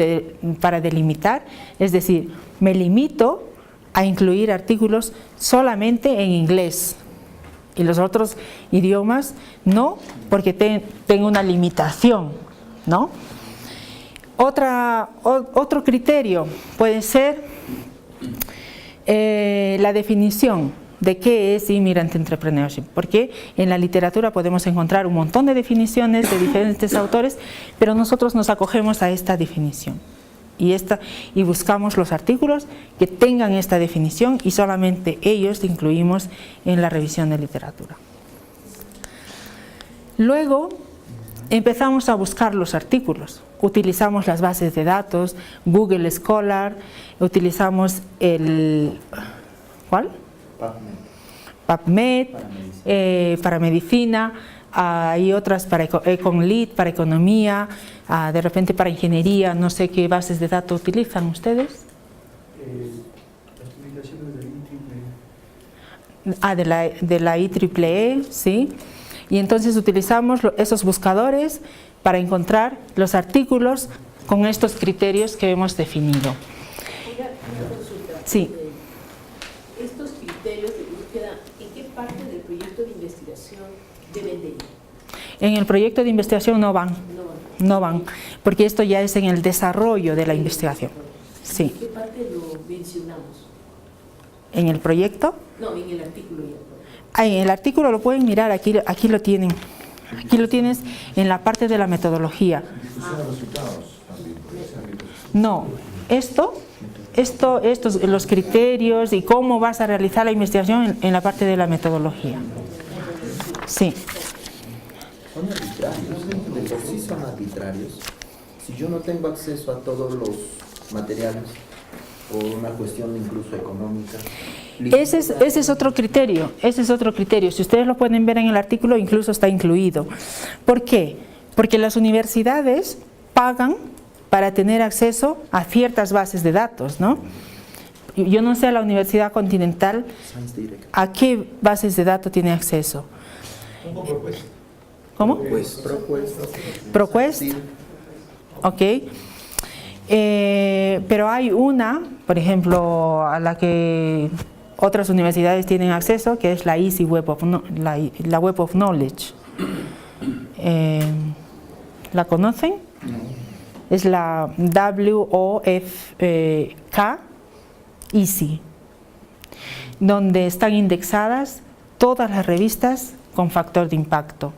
para delimitar, es decir, me limito a incluir artículos solamente en inglés y los otros idiomas no, porque tengo una limitación, ¿no? Otro criterio puede ser la definición de qué es immigrant entrepreneurship, porque en la literatura podemos encontrar un montón de definiciones de diferentes autores, pero nosotros nos acogemos a esta definición y buscamos los artículos que tengan esta definición y solamente ellos incluimos en la revisión de literatura. Luego empezamos a buscar los artículos, utilizamos las bases de datos, Google Scholar, utilizamos ¿cuál? PubMed, para medicina, hay otras para EconLead, para economía, de repente para ingeniería, no sé qué bases de datos utilizan ustedes. Las publicaciones de la IEEE, sí. Y entonces utilizamos esos buscadores para encontrar los artículos con estos criterios que hemos definido. Una consulta. Sí. Estos criterios de búsqueda, ¿en qué parte del proyecto de investigación deben de ir? En el proyecto de investigación no van, porque esto ya es en el desarrollo de la investigación. Sí. ¿En qué parte lo mencionamos? ¿En el proyecto? No, en el artículo ya. En el artículo lo pueden mirar, aquí lo tienen. Aquí lo tienes en la parte de la metodología. No, estos, los criterios y cómo vas a realizar la investigación en la parte de la metodología. Sí. Son arbitrarios, de por sí son arbitrarios. Si yo no tengo acceso a todos los materiales, por una cuestión incluso económica. Ese es otro criterio, Si ustedes lo pueden ver en el artículo, incluso está incluido. ¿Por qué? Porque las universidades pagan para tener acceso a ciertas bases de datos, ¿no? Yo no sé a la Universidad Continental a qué bases de datos tiene acceso. ¿Cómo? ProQuest. Ok. Pero hay una, por ejemplo, a la que otras universidades tienen acceso, que es la Easy Web of, la Web of Knowledge. ¿La conocen? Es la WOFK Easy, donde están indexadas todas las revistas con factor de impacto.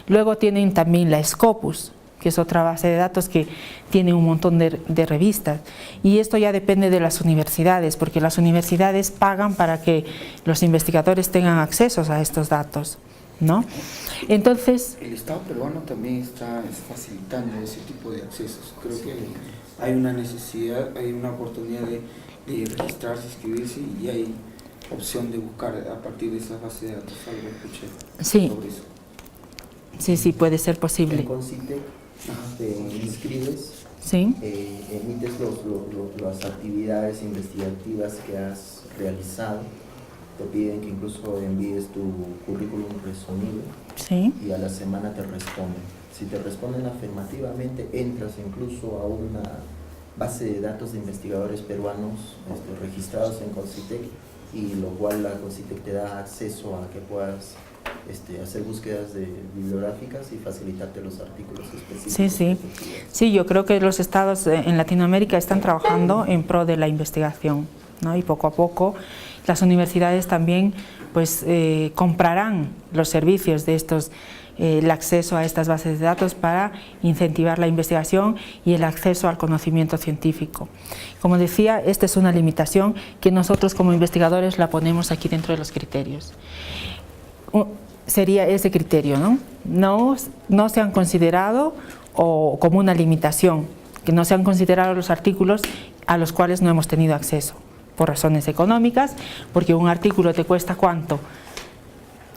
Luego tienen también la Scopus, que es otra base de datos que tiene un montón de revistas. Y esto ya depende de las universidades, porque las universidades pagan para que los investigadores tengan acceso a estos datos, ¿no? Entonces, el Estado peruano también está facilitando ese tipo de accesos. Creo que hay una necesidad, hay una oportunidad de registrarse, inscribirse, y hay opción de buscar a partir de esas bases de datos. Algo escuché sobre eso. Sí, puede ser posible. En Concitec te inscribes, emites las actividades investigativas que has realizado, te piden que incluso envíes tu currículum resumido y a la semana te responden. Si te responden afirmativamente, entras incluso a una base de datos de investigadores peruanos registrados en Concitec, y lo cual la Concitec te da acceso a que puedas hacer búsquedas bibliográficas y facilitarte los artículos específicos. Sí, yo creo que los estados en Latinoamérica están trabajando en pro de la investigación, ¿no? Y poco a poco las universidades también pues comprarán los servicios de estos, el acceso a estas bases de datos para incentivar la investigación y el acceso al conocimiento científico. Como decía, esta es una limitación que nosotros como investigadores la ponemos aquí dentro de los criterios. Sería ese criterio, ¿no? No se han considerado como una limitación, que no se han considerado los artículos a los cuales no hemos tenido acceso, por razones económicas, porque un artículo te cuesta ¿cuánto?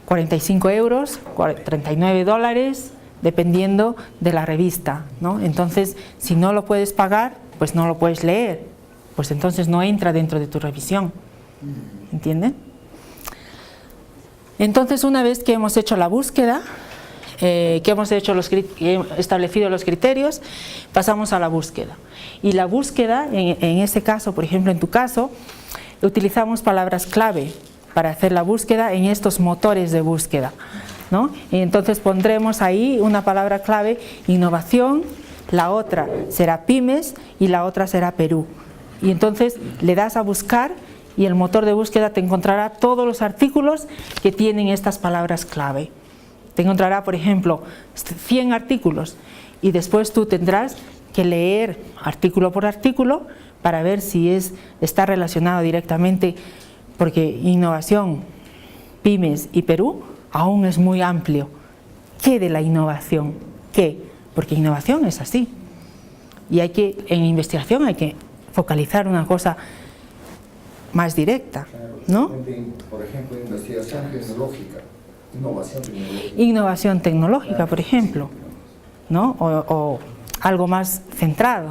45 euros, 39 dólares, dependiendo de la revista, ¿no? Entonces, si no lo puedes pagar, pues no lo puedes leer, pues entonces no entra dentro de tu revisión, ¿entienden? Entonces, una vez que hemos hecho la búsqueda, que hemos establecido los criterios, pasamos a la búsqueda. Y la búsqueda, en ese caso, por ejemplo, en tu caso, utilizamos palabras clave para hacer la búsqueda en estos motores de búsqueda, ¿no? Y entonces pondremos ahí una palabra clave, innovación, la otra será pymes y la otra será Perú. Y entonces le das a buscar y el motor de búsqueda te encontrará todos los artículos que tienen estas palabras clave. Te encontrará, por ejemplo, 100 artículos y después tú tendrás que leer artículo por artículo para ver si está relacionado directamente, porque innovación, pymes y Perú aún es muy amplio. ¿Qué de la innovación? ¿Qué? Porque innovación es así. Y en investigación hay que focalizar una cosa más directa, ¿no? Por ejemplo, investigación tecnológica, innovación tecnológica. Innovación tecnológica, por ejemplo, ¿no? O algo más centrado,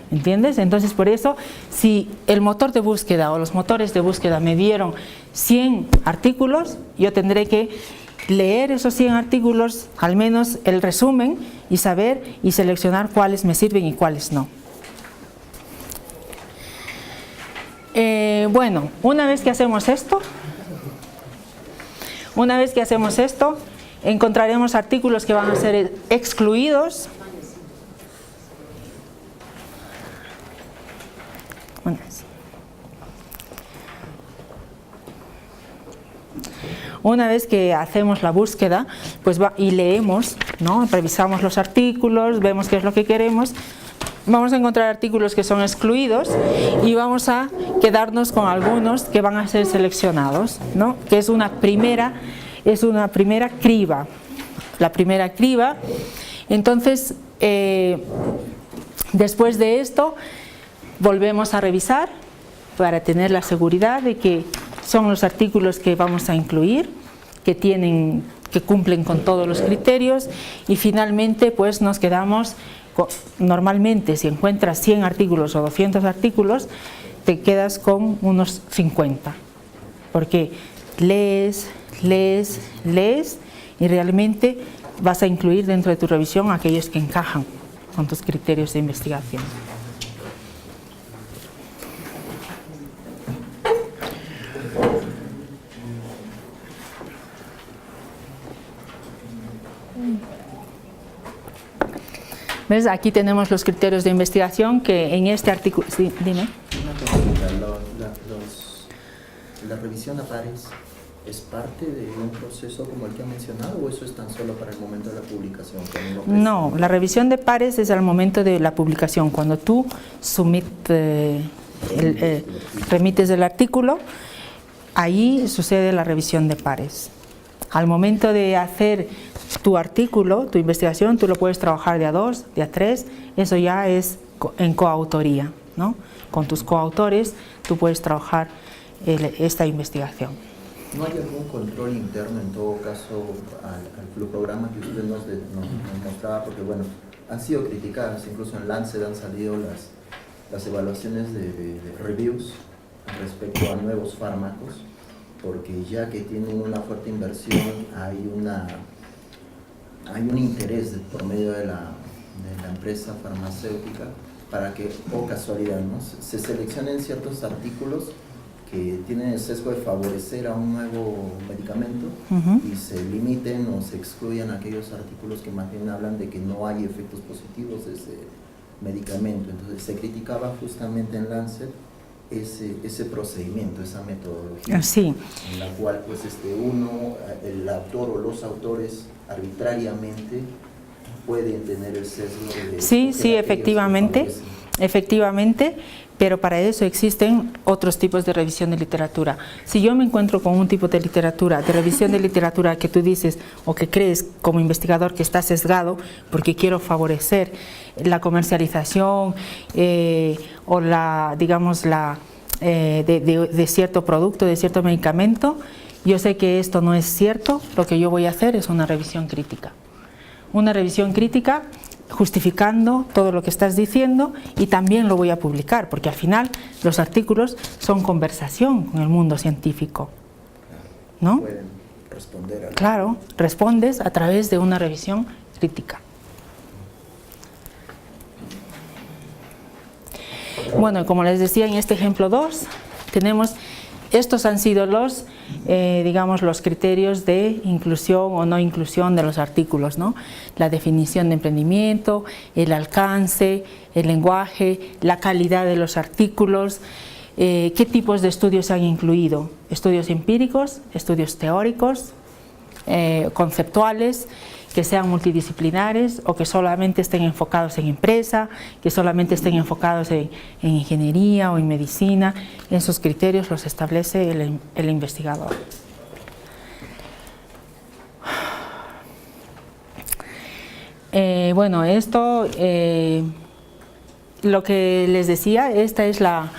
¿entiendes? Entonces, por eso, si el motor de búsqueda o los motores de búsqueda me dieron 100 artículos, yo tendré que leer esos 100 artículos, al menos el resumen, y saber y seleccionar cuáles me sirven y cuáles no. Bueno, una vez que hacemos esto, encontraremos artículos que van a ser excluidos. Una vez que hacemos la búsqueda, pues y leemos, ¿no? Revisamos los artículos, vemos qué es lo que queremos, vamos a encontrar artículos que son excluidos y vamos a quedarnos con algunos que van a ser seleccionados, ¿no? Que es una primera criba. La primera criba. Entonces, después de esto, volvemos a revisar para tener la seguridad de que son los artículos que vamos a incluir, que cumplen con todos los criterios, y finalmente pues nos quedamos normalmente si encuentras 100 artículos o 200 artículos, te quedas con unos 50, porque lees y realmente vas a incluir dentro de tu revisión aquellos que encajan con tus criterios de investigación. ¿Ves? Aquí tenemos los criterios de investigación que en este artículo... Sí, dime. Una pregunta. ¿La revisión a pares es parte de un proceso como el que ha mencionado o eso es tan solo para el momento de la publicación? No, la revisión de pares es al momento de la publicación. Cuando tú remites el artículo, ahí sucede la revisión de pares. Al momento de hacer tu artículo, tu investigación, tú lo puedes trabajar de a 2, de a 3, eso ya es en coautoría, ¿no? Con tus coautores tú puedes trabajar esta investigación. ¿No hay algún control interno en todo caso al fluprograma que usted nos mostraba? Porque bueno, han sido criticadas, incluso en Lancet han salido las evaluaciones de reviews respecto a nuevos fármacos, porque ya que tienen una fuerte inversión hay un interés por medio de la empresa farmacéutica para que, o casualidad, ¿no?, se seleccionen ciertos artículos que tienen el sesgo de favorecer a un nuevo medicamento y se limiten o se excluyan aquellos artículos que más bien hablan de que no hay efectos positivos de ese medicamento. Entonces se criticaba justamente en Lancet ese procedimiento, esa metodología, sí, en la cual pues el autor o los autores arbitrariamente pueden tener el sesgo de... Sí, efectivamente, pero para eso existen otros tipos de revisión de literatura. Si yo me encuentro con un tipo de literatura, de revisión de literatura que tú dices o que crees como investigador que está sesgado porque quiero favorecer la comercialización o de cierto producto, de cierto medicamento, yo sé que esto no es cierto, lo que yo voy a hacer es una revisión crítica. Una revisión crítica justificando todo lo que estás diciendo y también lo voy a publicar, porque al final los artículos son conversación con el mundo científico, ¿no? Pueden responder a... Claro, respondes a través de una revisión crítica. Bueno, como les decía en este ejemplo 2, estos han sido los criterios de inclusión o no inclusión de los artículos, ¿no? La definición de emprendimiento, el alcance, el lenguaje, la calidad de los artículos, qué tipos de estudios se han incluido, estudios empíricos, estudios teóricos, conceptuales, que sean multidisciplinares o que solamente estén enfocados en empresa, que solamente estén enfocados en ingeniería o en medicina. Esos criterios los establece el investigador. Bueno, esto, lo que les decía, esta es la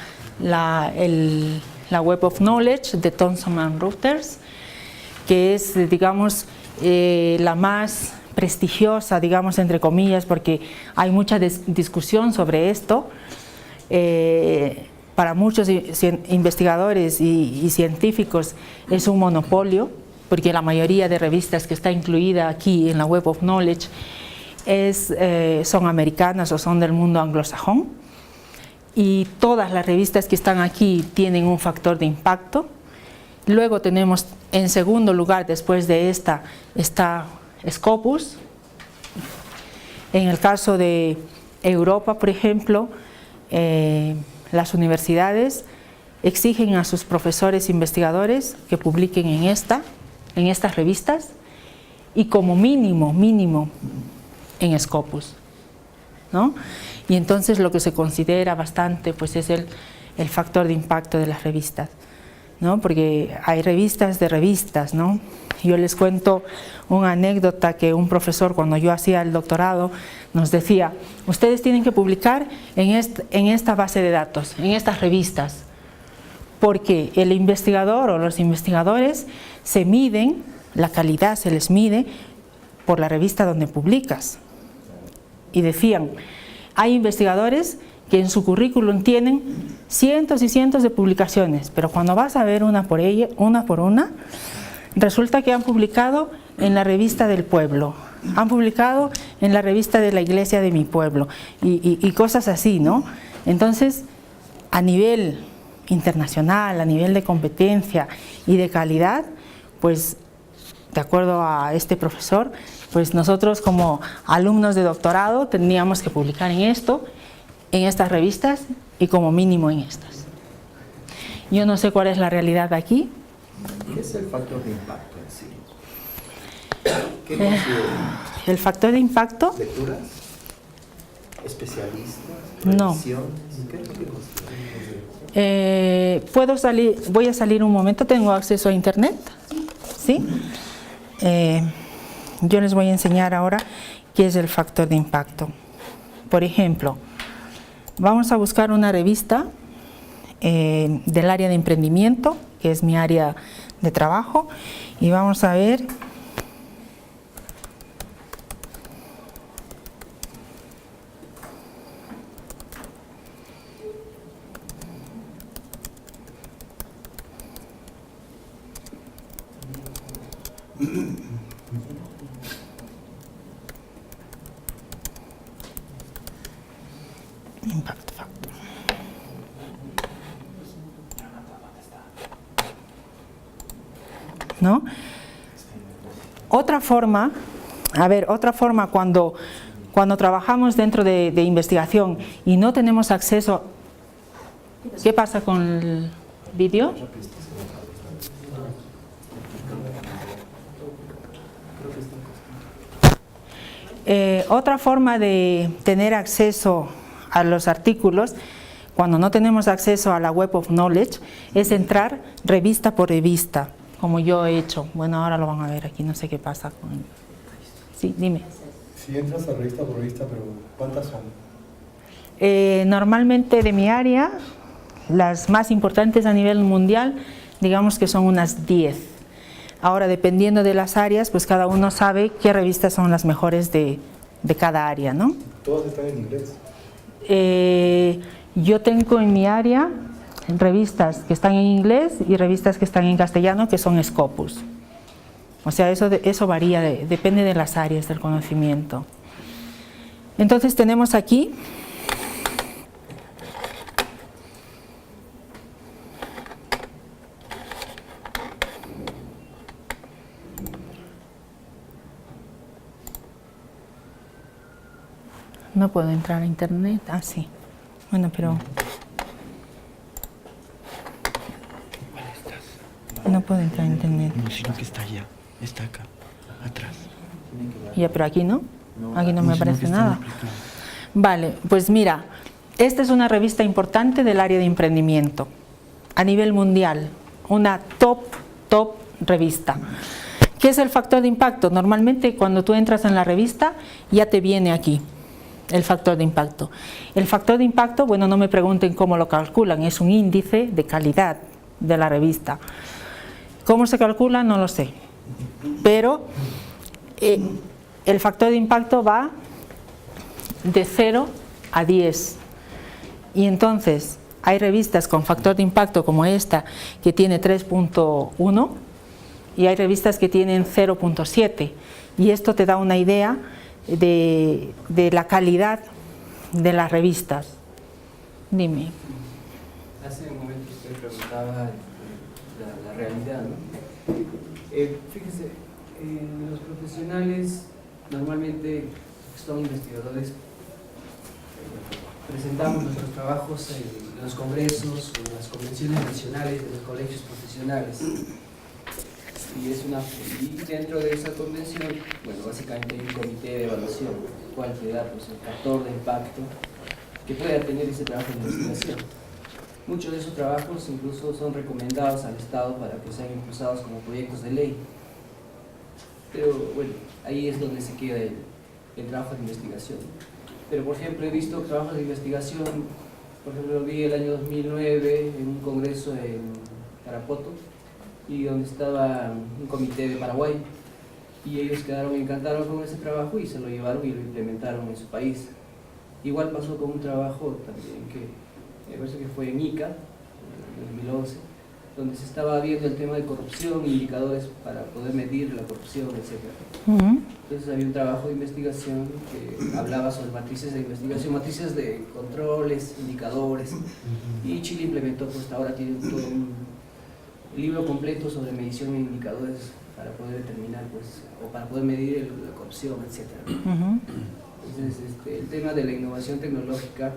Web of Knowledge de Thomson & Reuters, que es, digamos, la más prestigiosa, digamos, entre comillas, porque hay mucha discusión sobre esto. Para muchos investigadores y científicos es un monopolio, porque la mayoría de revistas que está incluida aquí en la Web of Knowledge son americanas o son del mundo anglosajón. y todas las revistas que están aquí tienen un factor de impacto. Luego tenemos en segundo lugar, después de esta, está Scopus. En el caso de Europa, por ejemplo, las universidades exigen a sus profesores investigadores que publiquen en estas revistas y como mínimo en Scopus, ¿no? Y entonces lo que se considera bastante pues es el factor de impacto de las revistas, ¿no? Porque hay revistas de revistas, ¿no? Yo les cuento una anécdota que un profesor, cuando yo hacía el doctorado, nos decía: ustedes tienen que publicar en esta base de datos, en estas revistas, porque el investigador o los investigadores se miden, la calidad se les mide por la revista donde publicas. Y decían, hay investigadores que en su currículum tienen cientos y cientos de publicaciones, pero cuando vas a ver una por una, resulta que han publicado en la revista del pueblo, han publicado en la revista de la iglesia de mi pueblo y cosas así, ¿no? Entonces, a nivel internacional, a nivel de competencia y de calidad, pues de acuerdo a este profesor, pues nosotros como alumnos de doctorado tendríamos que publicar en estas revistas y como mínimo en estas. Yo no sé cuál es la realidad aquí. ¿Qué es el factor de impacto en sí? ¿Qué considera? El factor de impacto. ¿Lecturas? ¿Especialistas? No. ¿Revisiones? ¿Qué es lo que considera? Voy a salir un momento, tengo acceso a internet, ¿sí? Yo les voy a enseñar ahora qué es el factor de impacto. Por ejemplo, vamos a buscar una revista del área de emprendimiento, que es mi área de trabajo, y vamos a ver impacto factor. ¿No? Otra forma cuando trabajamos dentro de investigación y no tenemos acceso. ¿Qué pasa con el vídeo? Otra forma de tener acceso a los artículos, cuando no tenemos acceso a la Web of Knowledge, es entrar revista por revista, como yo he hecho. Bueno, ahora lo van a ver aquí, no sé qué pasa con... Sí, dime. Si entras a revista por revista, pero ¿cuántas son? Normalmente de mi área, las más importantes a nivel mundial, digamos que son unas 10. Ahora, dependiendo de las áreas, pues cada uno sabe qué revistas son las mejores de cada área, ¿no? ¿Todas están en inglés? Yo tengo en mi área revistas que están en inglés y revistas que están en castellano, que son Scopus. O sea, eso varía, depende de las áreas del conocimiento. Entonces tenemos aquí no puedo entrar a internet, sí. Bueno, pero no puedo entrar a internet. No, sino que está allá, está acá, atrás. Ya, pero aquí no, aquí no me aparece nada. Vale, pues mira, esta es una revista importante del área de emprendimiento a nivel mundial, una top revista. ¿Qué es el factor de impacto? Normalmente cuando tú entras en la revista ya te viene aquí el factor de impacto. El factor de impacto, bueno, no me pregunten cómo lo calculan, es un índice de calidad de la revista. ¿Cómo se calcula? No lo sé. Pero el factor de impacto va de 0 a 10. Y entonces hay revistas con factor de impacto como esta que tiene 3.1 y hay revistas que tienen 0.7. Y esto te da una idea de la calidad de las revistas. Dime. Hace un momento usted preguntaba la realidad, ¿no? Fíjese, los profesionales normalmente son investigadores, presentamos nuestros trabajos en los congresos o en las convenciones nacionales de los colegios profesionales. Y dentro de esa convención, bueno, básicamente hay un comité de evaluación, el cual te da pues, el factor de impacto que pueda tener ese trabajo de investigación. Muchos de esos trabajos incluso son recomendados al Estado para que sean impulsados como proyectos de ley. Pero bueno, ahí es donde se queda el trabajo de investigación. Pero por ejemplo he visto trabajos de investigación, por ejemplo lo vi el año 2009 en un congreso en Tarapoto, y donde estaba un comité de Paraguay, y ellos quedaron encantados con ese trabajo y se lo llevaron y lo implementaron en su país. Igual pasó con un trabajo también que me parece que fue en ICA, en 2011, donde se estaba viendo el tema de corrupción, indicadores para poder medir la corrupción, etc. Entonces había un trabajo de investigación que hablaba sobre matrices de investigación, matrices de controles, indicadores, y Chile implementó, pues ahora tiene todo un libro completo sobre medición de indicadores para poder determinar, pues, o para poder medir la corrupción, etc. Entonces, el tema de la innovación tecnológica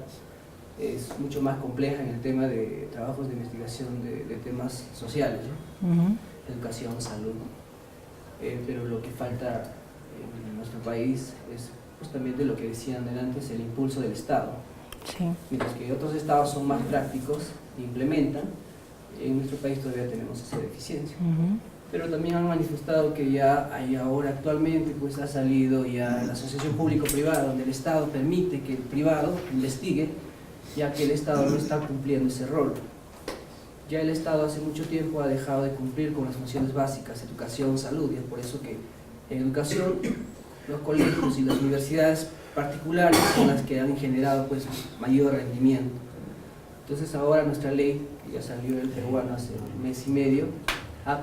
es mucho más compleja en el tema de trabajos de investigación de temas sociales, ¿no? Educación, salud, pero lo que falta en nuestro país es justamente lo que decían antes, el impulso del Estado. Mientras que otros estados son más prácticos e implementan, en nuestro país todavía tenemos esa deficiencia. Pero también han manifestado que ya hay ahora actualmente, pues ha salido ya la asociación público-privada, donde el Estado permite que el privado investigue, ya que el Estado no está cumpliendo ese rol. Ya el Estado hace mucho tiempo ha dejado de cumplir con las funciones básicas, educación, salud, y es por eso que en educación los colegios y las universidades particulares son las que han generado pues mayor rendimiento. Entonces ahora nuestra ley, que ya salió el peruano hace un mes y medio,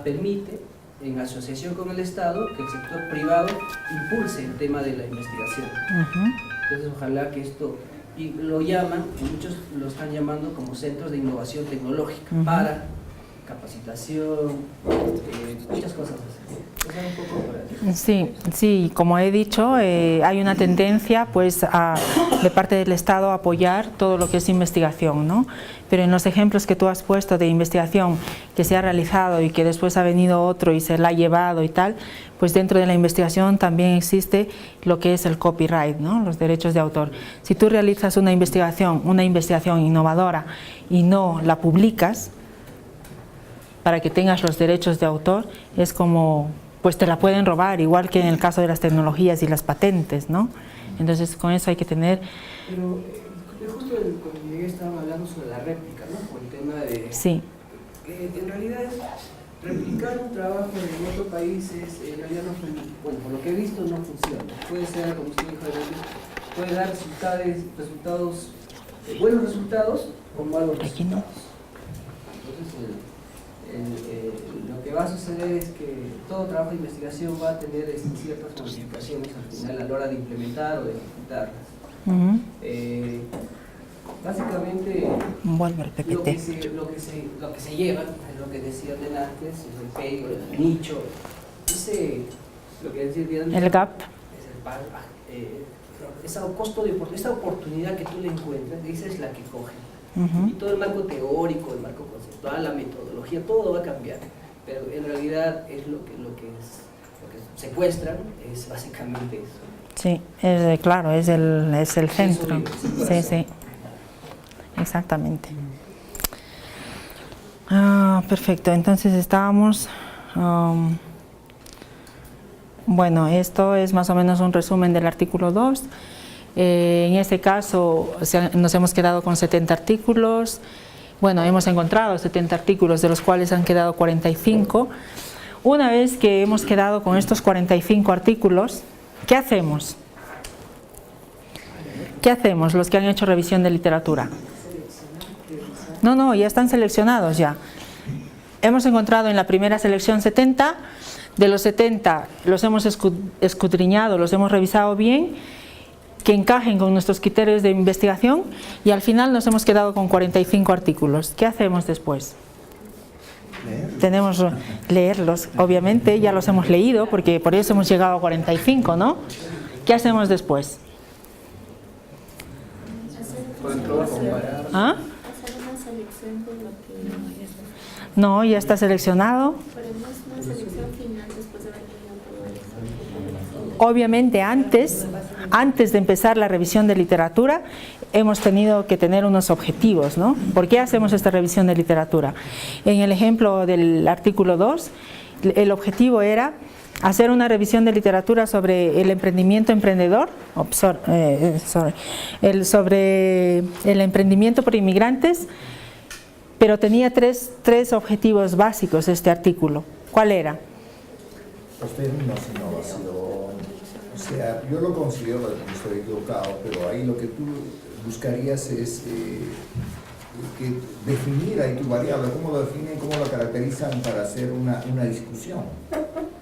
permite, en asociación con el Estado, que el sector privado impulse el tema de la investigación. Entonces ojalá que esto, y lo llaman, muchos lo están llamando como centros de innovación tecnológica para capacitación, muchas cosas así. Un poco por ahí. Sí, como he dicho, hay una tendencia pues de parte del Estado a apoyar todo lo que es investigación, ¿no? Pero en los ejemplos que tú has puesto de investigación que se ha realizado y que después ha venido otro y se la ha llevado y tal, pues dentro de la investigación también existe lo que es el copyright, ¿no? Los derechos de autor. Si tú realizas una investigación innovadora y no la publicas para que tengas los derechos de autor, es como, pues te la pueden robar, igual que en el caso de las tecnologías y las patentes, ¿no? Entonces con eso hay que tener... Pero justo cuando llegué estaban hablando sobre la réplica, ¿no? Con el tema de... Sí. Que en realidad replicar un trabajo en otro país en realidad no funciona. Bueno, por lo que he visto no funciona. Puede ser, como usted dijo antes, puede dar resultados, buenos resultados o malos resultados. Entonces lo que va a suceder es que todo trabajo de investigación va a tener ciertas modificaciones al final a la hora de implementar o de ejecutarlas. Básicamente lo que se lleva, lo que decía antes, el pay, el nicho, lo que decía antes, el gap, esa oportunidad que tú le encuentras, esa es la que coge. Y todo el marco teórico, el marco conceptual, la metodología, todo va a cambiar, pero en realidad es lo que secuestran es básicamente eso. Sí, claro, es el centro. Sí, exactamente. Perfecto, entonces estábamos... bueno, esto es más o menos un resumen del artículo 2. En este caso nos hemos quedado con 70 artículos. Bueno, hemos encontrado 70 artículos, de los cuales han quedado 45. Una vez que hemos quedado con estos 45 artículos, ¿qué hacemos? ¿Qué hacemos los que han hecho revisión de literatura? No, ya están seleccionados ya. Hemos encontrado en la primera selección 70, de los 70 los hemos escudriñado, los hemos revisado bien, que encajen con nuestros criterios de investigación y al final nos hemos quedado con 45 artículos. ¿Qué hacemos después? Tenemos leerlos, obviamente, ya los hemos leído porque por eso hemos llegado a 45, ¿no? ¿Qué hacemos después? ¿Ah? No, ya está seleccionado. Obviamente antes de empezar la revisión de literatura hemos tenido que tener unos objetivos, ¿no? ¿Por qué hacemos esta revisión de literatura? En el ejemplo del artículo 2, el objetivo era hacer una revisión de literatura sobre el emprendimiento emprendedor, sobre el emprendimiento por inmigrantes, pero tenía tres objetivos básicos este artículo. ¿Cuál era? Términos innovación, o sea, yo lo considero, estoy equivocado, pero ahí lo que tú buscarías es que definir ahí tu variable, cómo lo definen, cómo lo caracterizan para hacer una discusión.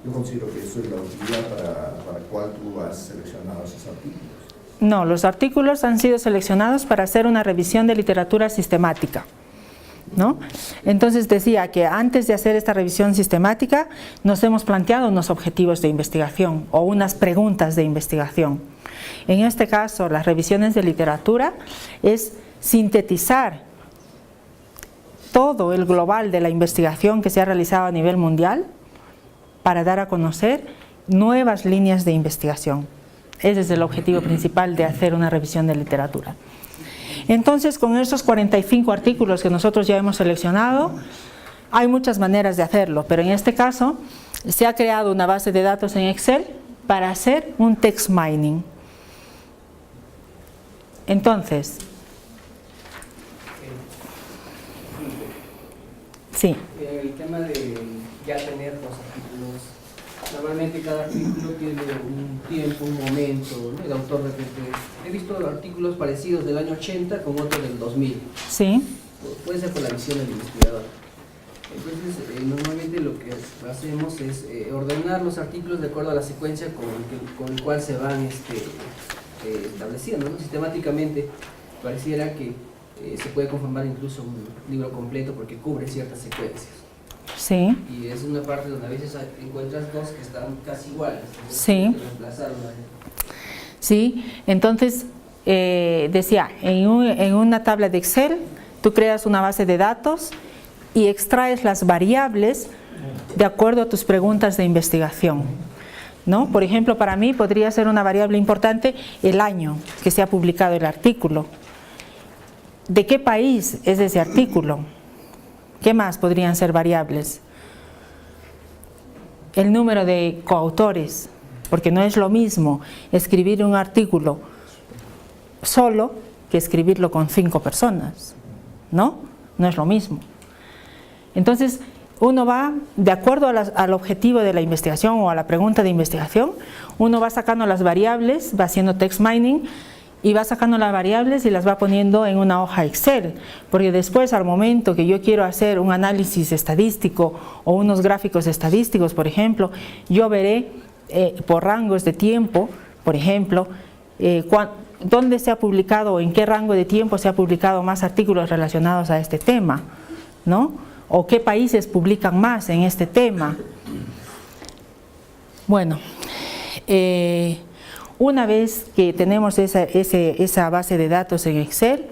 Yo considero que eso es la utilidad para la cual tú has seleccionado esos artículos. No, los artículos han sido seleccionados para hacer una revisión de literatura sistemática, ¿no? Entonces decía que antes de hacer esta revisión sistemática nos hemos planteado unos objetivos de investigación o unas preguntas de investigación. En este caso, las revisiones de literatura es sintetizar todo el global de la investigación que se ha realizado a nivel mundial para dar a conocer nuevas líneas de investigación. Ese es el objetivo principal de hacer una revisión de literatura. Entonces, con esos 45 artículos que nosotros ya hemos seleccionado, hay muchas maneras de hacerlo, pero en este caso se ha creado una base de datos en Excel para hacer un text mining. Entonces, sí. El tema de ya tener los artículos, normalmente cada artículo tiene un tiempo, un momento, ¿no? El autor de repente, he visto artículos parecidos del año 80 con otro del 2000. Sí. Puede ser por la visión del investigador. Entonces, normalmente lo que hacemos es ordenar los artículos de acuerdo a la secuencia con el cual se van estableciendo, ¿no? Sistemáticamente pareciera que se puede conformar incluso un libro completo porque cubre ciertas secuencias. Sí. Y es una parte donde a veces encuentras dos que están casi iguales. Sí. Sí, entonces decía, en una tabla de Excel tú creas una base de datos y extraes las variables de acuerdo a tus preguntas de investigación, ¿no? Por ejemplo, para mí podría ser una variable importante el año que se ha publicado el artículo. ¿De qué país es ese artículo? ¿Qué más podrían ser variables? El número de coautores, porque no es lo mismo escribir un artículo solo que escribirlo con 5 personas, ¿no? No es lo mismo. Entonces, uno va, de acuerdo al objetivo de la investigación o a la pregunta de investigación, uno va sacando las variables, va haciendo text mining y va sacando las variables y las va poniendo en una hoja Excel, porque después al momento que yo quiero hacer un análisis estadístico o unos gráficos estadísticos, por ejemplo, yo veré por rangos de tiempo, por ejemplo, dónde se ha publicado o en qué rango de tiempo se ha publicado más artículos relacionados a este tema, ¿no? O qué países publican más en este tema. Bueno, una vez que tenemos esa base de datos en Excel,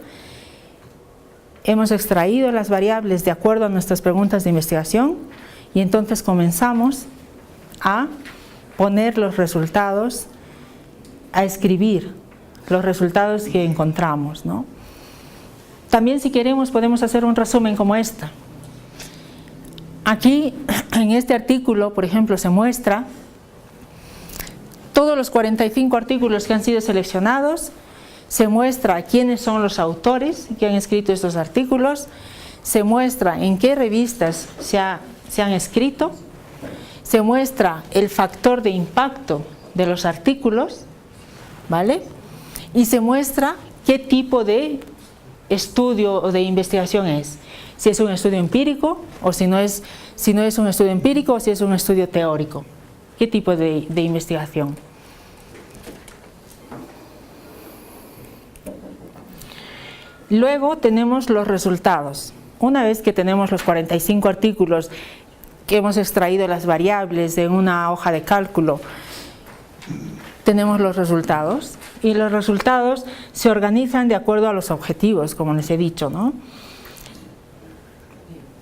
hemos extraído las variables de acuerdo a nuestras preguntas de investigación y entonces comenzamos a poner los resultados, a escribir los resultados que encontramos, ¿no? También, si queremos, podemos hacer un resumen como esta. Aquí, en este artículo, por ejemplo, se muestra todos los 45 artículos que han sido seleccionados, se muestra quiénes son los autores que han escrito estos artículos, se muestra en qué revistas se han escrito, se muestra el factor de impacto de los artículos, ¿vale? Y se muestra qué tipo de estudio o de investigación es. Si es un estudio empírico o si no es un estudio empírico o si es un estudio teórico. ¿Qué tipo de investigación? Luego tenemos los resultados. Una vez que tenemos los 45 artículos que hemos extraído las variables en una hoja de cálculo, tenemos los resultados, y los resultados se organizan de acuerdo a los objetivos, como les he dicho, ¿no?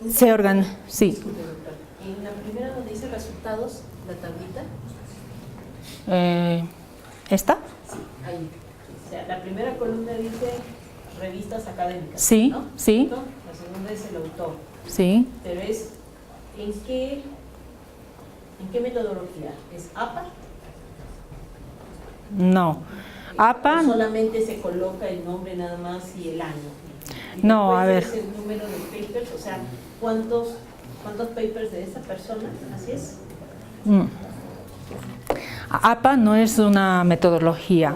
Sí. Disculpe, doctor. En la primera donde dice resultados, la tablita. ¿Esta? Sí, ahí. O sea, la primera columna dice revistas académicas. Sí, ¿no? sí. La segunda es el autor. Sí. Pero es, ¿en qué metodología? ¿Es APA? No. APA. ¿O solamente se coloca el nombre nada más y el año? Y no, a ver. Es el número de papers, o sea, ¿cuántos papers de esa persona? ¿Así es? APA no es una metodología.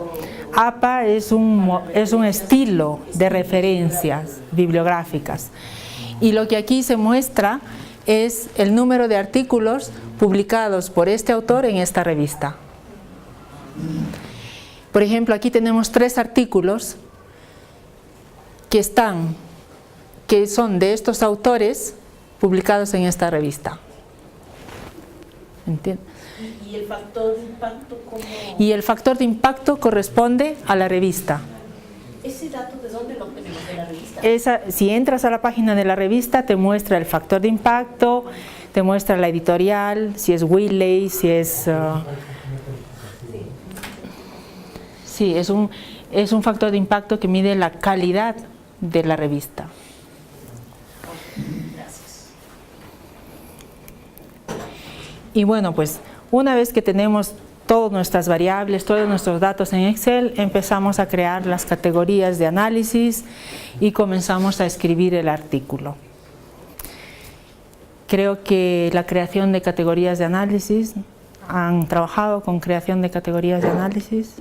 APA es un estilo de referencias bibliográficas. Y lo que aquí se muestra es el número de artículos publicados por este autor en esta revista. Por ejemplo, aquí tenemos 3 artículos que son de estos autores publicados en esta revista. ¿Entiendes? ¿Y el factor de impacto cómo? Y el factor de impacto corresponde a la revista. ¿Ese dato de dónde lo obtenemos? ¿De la revista? Si entras a la página de la revista, te muestra el factor de impacto, te muestra la editorial, si es Wiley, si es... sí, es un factor de impacto que mide la calidad de la revista. Gracias. Y bueno, pues una vez que tenemos todas nuestras variables, todos nuestros datos en Excel, empezamos a crear las categorías de análisis y comenzamos a escribir el artículo. Creo que la creación de categorías de análisis, ¿han trabajado con creación de categorías de análisis?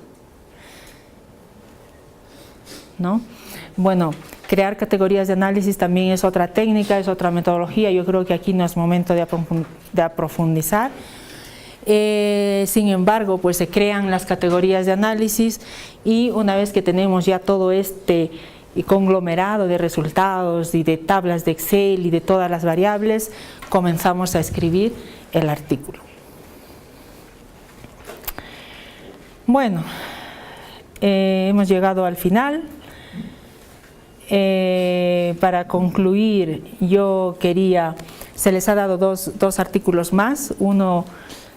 ¿No? Bueno, crear categorías de análisis también es otra técnica, es otra metodología. Yo creo que aquí no es momento de profundizar. Sin embargo, pues se crean las categorías de análisis y una vez que tenemos ya todo este conglomerado de resultados y de tablas de Excel y de todas las variables, comenzamos a escribir el artículo. Bueno, hemos llegado al final. Para concluir, se les ha dado dos artículos más. Uno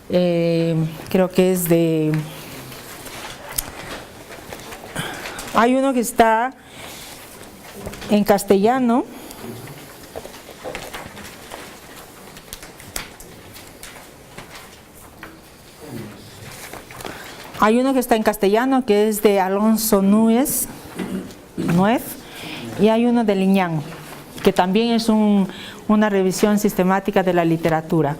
creo que es hay uno que está en castellano. Hay uno que está en castellano que es de Alonso Nuez, y hay uno de Liñán, que también es una revisión sistemática de la literatura.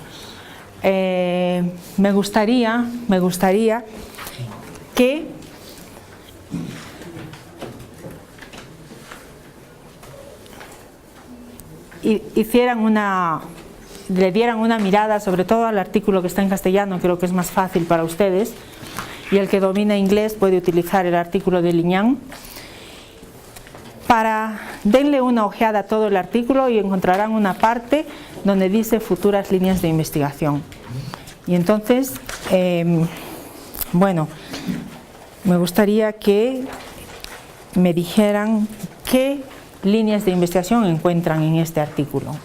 Me gustaría que le dieran una mirada sobre todo al artículo que está en castellano. Creo que es más fácil para ustedes, y el que domina inglés puede utilizar el artículo de Liñán. Denle una ojeada a todo el artículo y encontrarán una parte donde dice futuras líneas de investigación. Y entonces, bueno, me gustaría que me dijeran qué líneas de investigación encuentran en este artículo.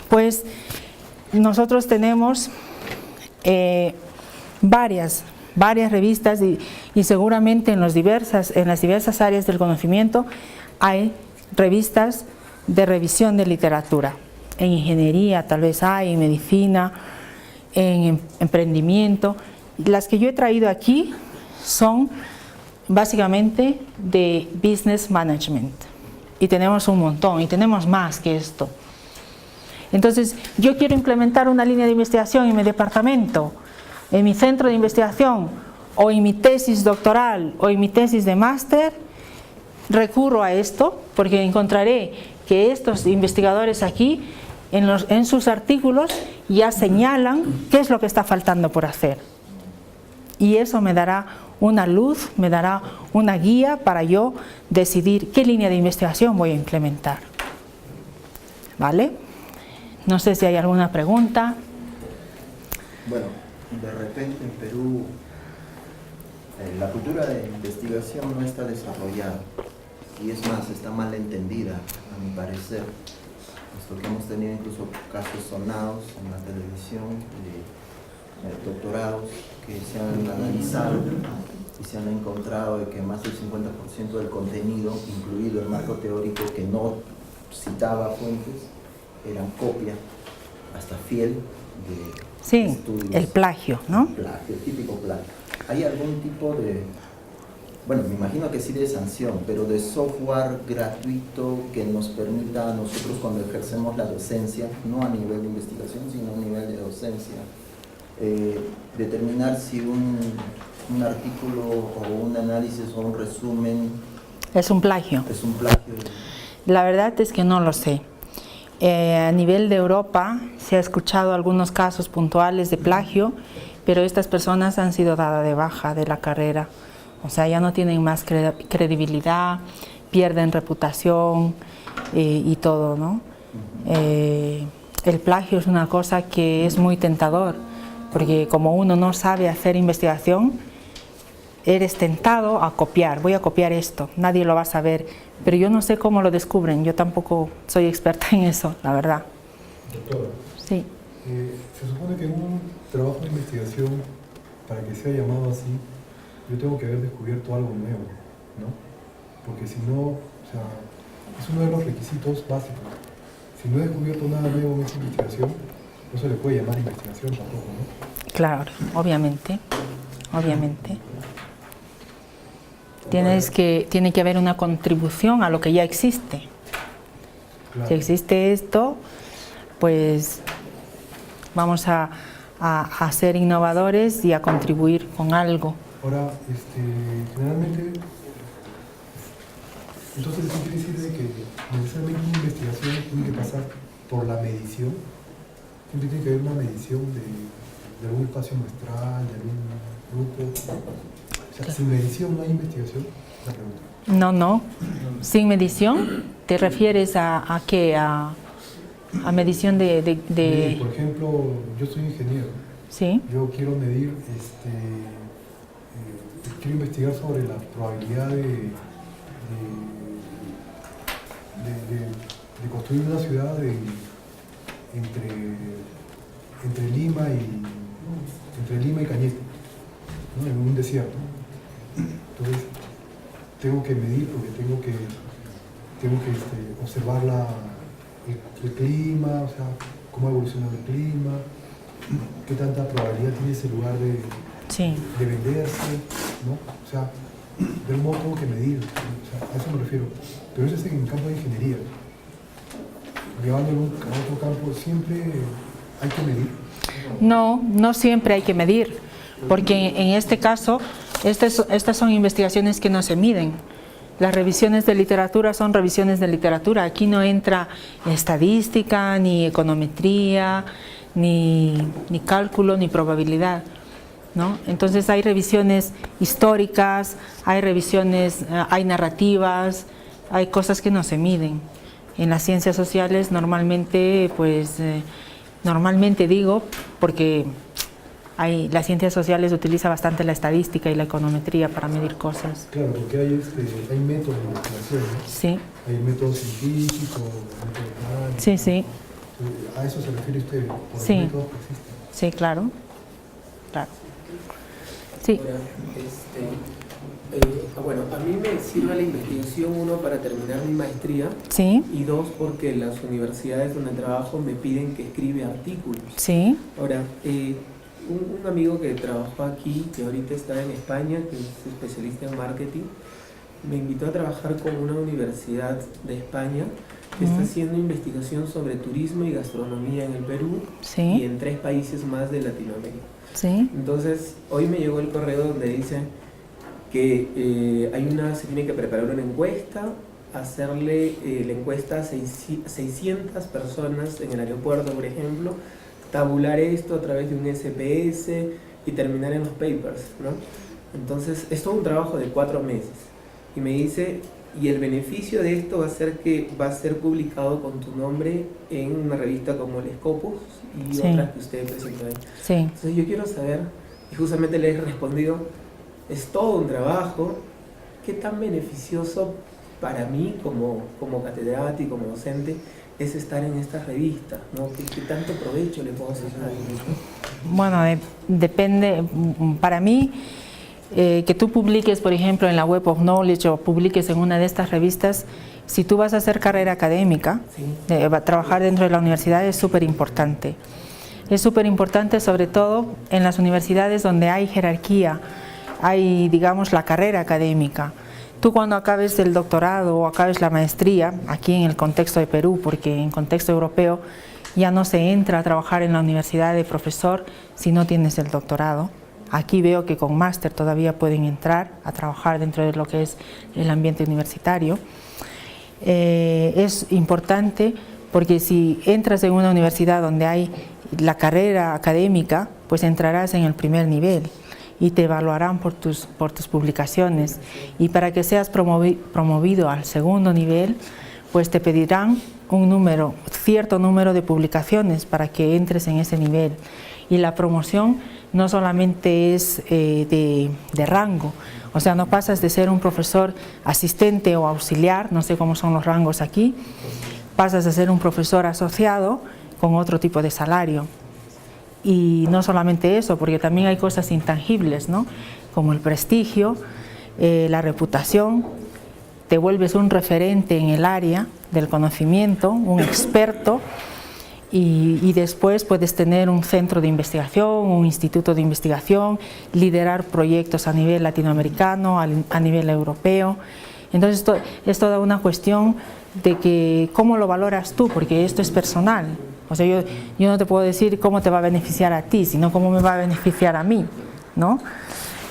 Pues nosotros tenemos varias revistas y seguramente en las diversas áreas del conocimiento hay revistas de revisión de literatura. En ingeniería tal vez hay, en medicina, en emprendimiento. Las que yo he traído aquí son básicamente de business management, y tenemos un montón, y tenemos más que esto. Entonces, yo quiero implementar una línea de investigación en mi departamento, en mi centro de investigación, o en mi tesis doctoral, o en mi tesis de máster. Recurro a esto, porque encontraré que estos investigadores aquí en sus artículos ya señalan qué es lo que está faltando por hacer. Y eso me dará una luz, me dará una guía para yo decidir qué línea de investigación voy a implementar. ¿Vale? No sé si hay alguna pregunta. Bueno, de repente en Perú la cultura de investigación no está desarrollada y es más, está mal entendida, a mi parecer. Puesto que hemos tenido incluso casos sonados en la televisión de doctorados que se han analizado y se han encontrado de que más del 50% del contenido, incluido el marco teórico que no citaba fuentes, eran copia, hasta fiel de estudios. El plagio, ¿no? El típico plagio. ¿Hay algún tipo de, bueno, me imagino que sí de sanción, pero de software gratuito que nos permita a nosotros cuando ejercemos la docencia, no a nivel de investigación, sino a nivel de docencia, determinar si un artículo o un análisis o un resumen es un plagio? Es un plagio. La verdad es que no lo sé. A nivel de Europa se ha escuchado algunos casos puntuales de plagio, pero estas personas han sido dadas de baja de la carrera. O sea, ya no tienen más credibilidad, pierden reputación y todo, ¿no? El plagio es una cosa que es muy tentador, porque como uno no sabe hacer investigación, eres tentado a copiar. Voy a copiar esto, nadie lo va a saber, pero yo no sé cómo lo descubren, yo tampoco soy experta en eso, la verdad. Doctora, sí. Se supone que en un trabajo de investigación, para que sea llamado así, yo tengo que haber descubierto algo nuevo, ¿no? Porque si no, o sea, es uno de los requisitos básicos. Si no he descubierto nada nuevo en esa investigación, no se le puede llamar investigación tampoco, ¿no? Claro, obviamente, obviamente. Tiene que haber una contribución a lo que ya existe. Claro. Si existe esto, pues vamos a ser innovadores y a contribuir con algo. Ahora, generalmente, entonces eso quiere decir de que necesariamente una investigación tiene que pasar por la medición. Siempre tiene que haber una medición de algún espacio muestral, de algún grupo. O sea, sin medición no hay investigación. La pregunta. No. Sin medición, ¿te refieres a qué? A medición de... Por ejemplo, yo soy ingeniero. Sí. Yo quiero medir, quiero investigar sobre la probabilidad de construir una ciudad entre Lima y Cañete, ¿no? En un desierto. Entonces tengo que medir porque tengo que observar el clima, o sea, cómo ha evolucionado el clima, qué tanta probabilidad tiene ese lugar de venderse, ¿no? O sea, de un modo tengo que medir, o sea, a eso me refiero. Pero eso es en el campo de ingeniería. Llevándolo a otro campo, ¿siempre hay que medir? No siempre hay que medir, porque en este caso, estas son investigaciones que no se miden. Las revisiones de literatura son revisiones de literatura. Aquí no entra estadística, ni econometría, ni cálculo, ni probabilidad, ¿no? Entonces hay revisiones históricas, hay revisiones, hay narrativas, hay cosas que no se miden. En las ciencias sociales normalmente, normalmente digo, porque las ciencias sociales utiliza bastante la estadística y la econometría para medir cosas. Claro, porque hay métodos de investigación, ¿no? Sí. Hay métodos científicos, métodos planales. Sí. ¿A eso se refiere usted? ¿Por sí. los métodos que existen? Sí, claro. Sí. Bueno, a mí me sirve la investigación, uno, para terminar mi maestría. Sí. Y dos, porque las universidades donde trabajo me piden que escriba artículos. Sí. Ahora, un amigo que trabajó aquí, que ahorita está en España, que es especialista en marketing, me invitó a trabajar con una universidad de España que está haciendo investigación sobre turismo y gastronomía en el Perú y en 3 países más de Latinoamérica. Sí. Entonces, hoy me llegó el correo donde dice que se tiene que preparar una encuesta hacerle la encuesta a 600 personas en el aeropuerto, por ejemplo, tabular esto a través de un SPS y terminar en los papers, ¿no? Entonces, es todo un trabajo de 4 meses. Y me dice, y el beneficio de esto va a ser que va a ser publicado con tu nombre en una revista como el Scopus y otras que usted presentó ahí. Sí. Entonces, yo quiero saber, y justamente le he respondido, es todo un trabajo, ¿qué tan beneficioso para mí como catedrático, como docente, es estar en esta revista, ¿no? ¿Qué tanto provecho le puedo sacar? Bueno, depende, para mí, que tú publiques, por ejemplo, en la Web of Knowledge o publiques en una de estas revistas, si tú vas a hacer carrera académica, trabajar dentro de la universidad es súper importante. Es súper importante sobre todo en las universidades donde hay jerarquía, hay, digamos, la carrera académica. Tú cuando acabes el doctorado o acabes la maestría, aquí en el contexto de Perú, porque en contexto europeo ya no se entra a trabajar en la universidad de profesor si no tienes el doctorado. Aquí veo que con máster todavía pueden entrar a trabajar dentro de lo que es el ambiente universitario. Es importante porque si entras en una universidad donde hay la carrera académica, pues entrarás en el primer nivel y te evaluarán por tus publicaciones, y para que seas promovido al segundo nivel, pues te pedirán cierto número de publicaciones para que entres en ese nivel. Y la promoción no solamente es de rango, o sea, no pasas de ser un profesor asistente o auxiliar, no sé cómo son los rangos aquí, pasas a ser un profesor asociado con otro tipo de salario. Y no solamente eso, porque también hay cosas intangibles, ¿no? Como el prestigio, la reputación, te vuelves un referente en el área del conocimiento, un experto, y después puedes tener un centro de investigación, un instituto de investigación, liderar proyectos a nivel latinoamericano, a nivel europeo. Entonces es toda una cuestión de que cómo lo valoras tú, porque esto es personal. O sea, yo no te puedo decir cómo te va a beneficiar a ti, sino cómo me va a beneficiar a mí, ¿no?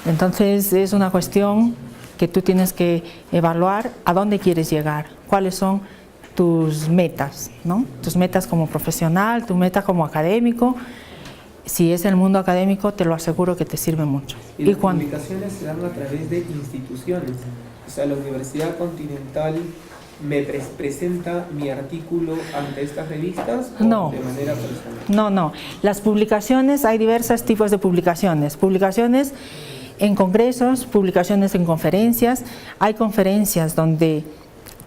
Entonces es una cuestión que tú tienes que evaluar a dónde quieres llegar, cuáles son tus metas, ¿no? Tus metas como profesional, tu meta como académico. Si es el mundo académico, te lo aseguro que te sirve mucho. Y las publicaciones se dan a través de instituciones. O sea, la Universidad Continental me presenta mi artículo ante estas revistas o no, de manera personal. No. Las publicaciones, hay diversos tipos de publicaciones. Publicaciones en congresos, publicaciones en conferencias. Hay conferencias donde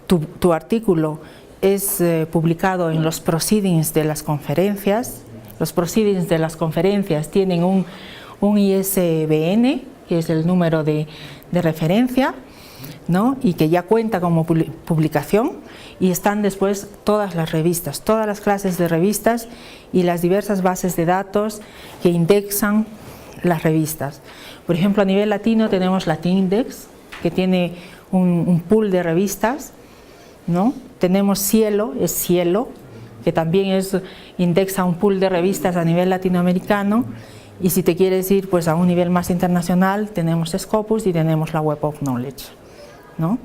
tu artículo es publicado en los proceedings de las conferencias. Los proceedings de las conferencias tienen un ISBN, que es el número de referencia, ¿no? Y que ya cuenta como publicación, y están después todas las revistas, todas las clases de revistas y las diversas bases de datos que indexan las revistas. Por ejemplo, a nivel latino tenemos Latindex, que tiene un pool de revistas, ¿no? Tenemos Cielo, que también indexa un pool de revistas a nivel latinoamericano, y si te quieres ir pues a un nivel más internacional, tenemos Scopus y tenemos la Web of Knowledge, ¿no?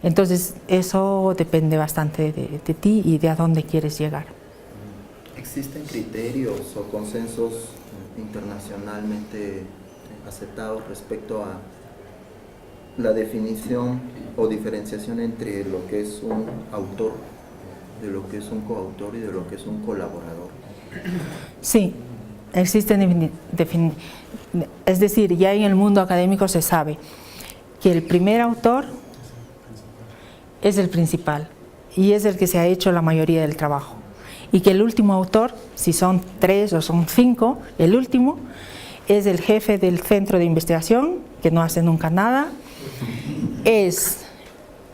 Entonces eso depende bastante de ti y de a dónde quieres llegar. ¿Existen criterios o consensos internacionalmente aceptados respecto a la definición o diferenciación entre lo que es un autor, de lo que es un coautor y de lo que es un colaborador? Sí, existen, es decir, ya en el mundo académico se sabe que el primer autor es el principal y es el que se ha hecho la mayoría del trabajo, y que el último autor, si son 3 o son 5, el último es el jefe del centro de investigación, que no hace nunca nada, es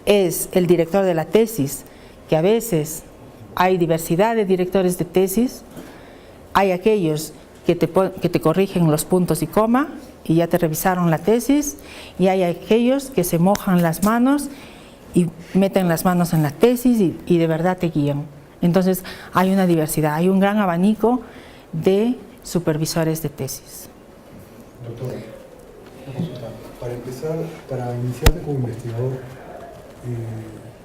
el director de la tesis, que a veces hay diversidad de directores de tesis, hay aquellos que te corrigen los puntos y coma y ya te revisaron la tesis, y hay aquellos que se mojan las manos y meten las manos en la tesis y de verdad te guían. Entonces hay una diversidad, hay un gran abanico de supervisores de tesis. Doctora, para empezar, para iniciarte como investigador,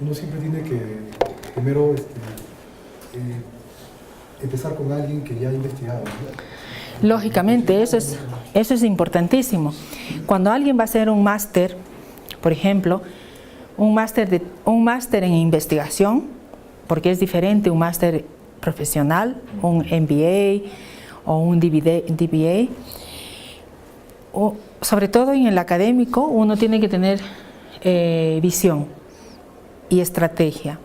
uno siempre tiene que primero empezar con alguien que ya ha investigado, ¿no? Lógicamente, eso es importantísimo. Cuando alguien va a hacer un máster, por ejemplo, un máster en investigación, porque es diferente un máster profesional, un MBA o un DBA, o sobre todo en el académico uno tiene que tener visión y estrategia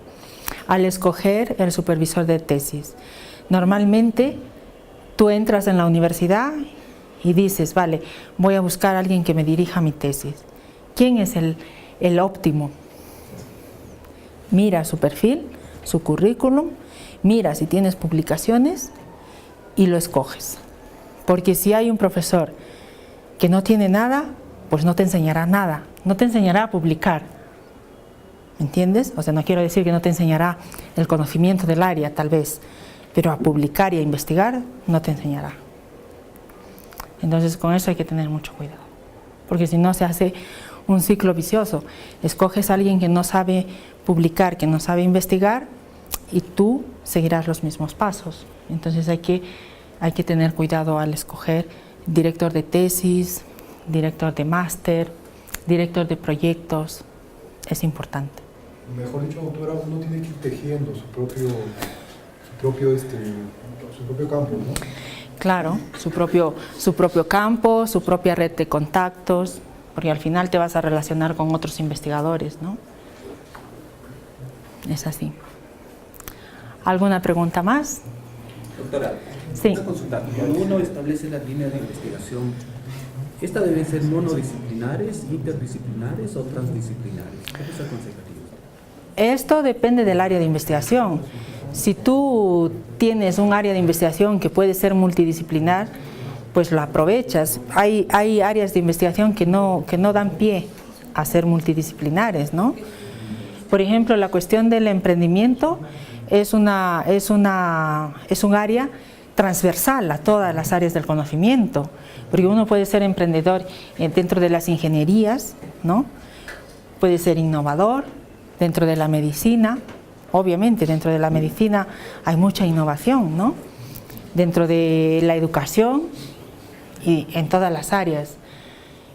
al escoger el supervisor de tesis. Normalmente tú entras en la universidad y dices, vale, voy a buscar a alguien que me dirija mi tesis. ¿Quién es el óptimo? Mira su perfil, su currículum, mira si tienes publicaciones y lo escoges. Porque si hay un profesor que no tiene nada, pues no te enseñará nada, no te enseñará a publicar. ¿Me entiendes? O sea, no quiero decir que no te enseñará el conocimiento del área, tal vez, pero a publicar y a investigar no te enseñará. Entonces, con eso hay que tener mucho cuidado, porque si no se hace un ciclo vicioso. Escoges a alguien que no sabe publicar, que no sabe investigar, y tú seguirás los mismos pasos. Entonces hay que tener cuidado al escoger director de tesis, director de máster, director de proyectos. Es importante. Mejor dicho, doctora, uno tiene que ir tejiendo su propio campo, ¿no? Claro, su propio campo, su propia red de contactos, porque al final te vas a relacionar con otros investigadores, ¿no? Es así. ¿Alguna pregunta más? Doctora, sí. Una consulta. Cuando uno establece las líneas de investigación, ¿estas deben ser monodisciplinares, interdisciplinares o transdisciplinares? ¿Qué es aconsejativo? Esto depende del área de investigación. Si tú tienes un área de investigación que puede ser multidisciplinar, pues lo aprovechas. Hay áreas de investigación que no dan pie a ser multidisciplinares, ¿no? Por ejemplo, la cuestión del emprendimiento es un área transversal a todas las áreas del conocimiento, porque uno puede ser emprendedor dentro de las ingenierías, ¿no? Puede ser innovador dentro de la medicina. Obviamente dentro de la medicina hay mucha innovación, ¿no? Dentro de la educación y en todas las áreas,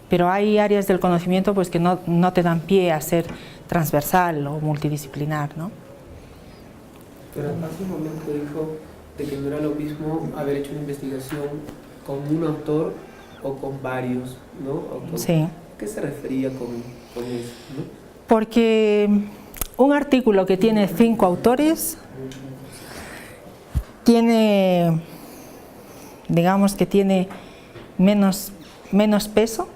pero hay áreas del conocimiento pues que no te dan pie a ser transversal o multidisciplinar, ¿no? Pero hace un momento dijo de que no era lo mismo haber hecho una investigación con un autor o con varios, ¿no? Sí. ¿Qué se refería con eso, ¿no? Porque un artículo que tiene 5 autores tiene, digamos que tiene menos peso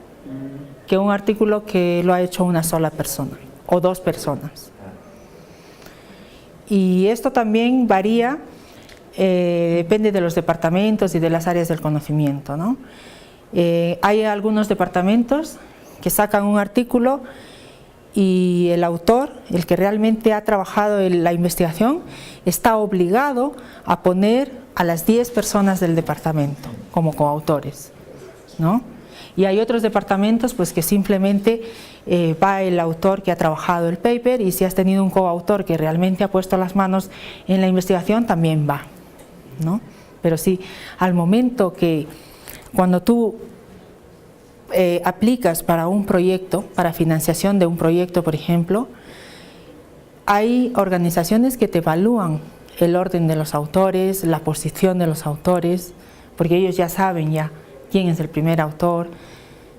que un artículo que lo ha hecho una sola persona o 2 personas. Y esto también varía, depende de los departamentos y de las áreas del conocimiento, ¿no? Hay algunos departamentos que sacan un artículo y el autor, el que realmente ha trabajado en la investigación, está obligado a poner a las 10 personas del departamento como coautores, ¿no? Y hay otros departamentos pues que simplemente va el autor que ha trabajado el paper, y si has tenido un coautor que realmente ha puesto las manos en la investigación, también va, ¿no? Pero sí, al momento que cuando tú aplicas para un proyecto, para financiación de un proyecto, por ejemplo, hay organizaciones que te evalúan el orden de los autores, la posición de los autores, porque ellos ya saben ya quién es el primer autor,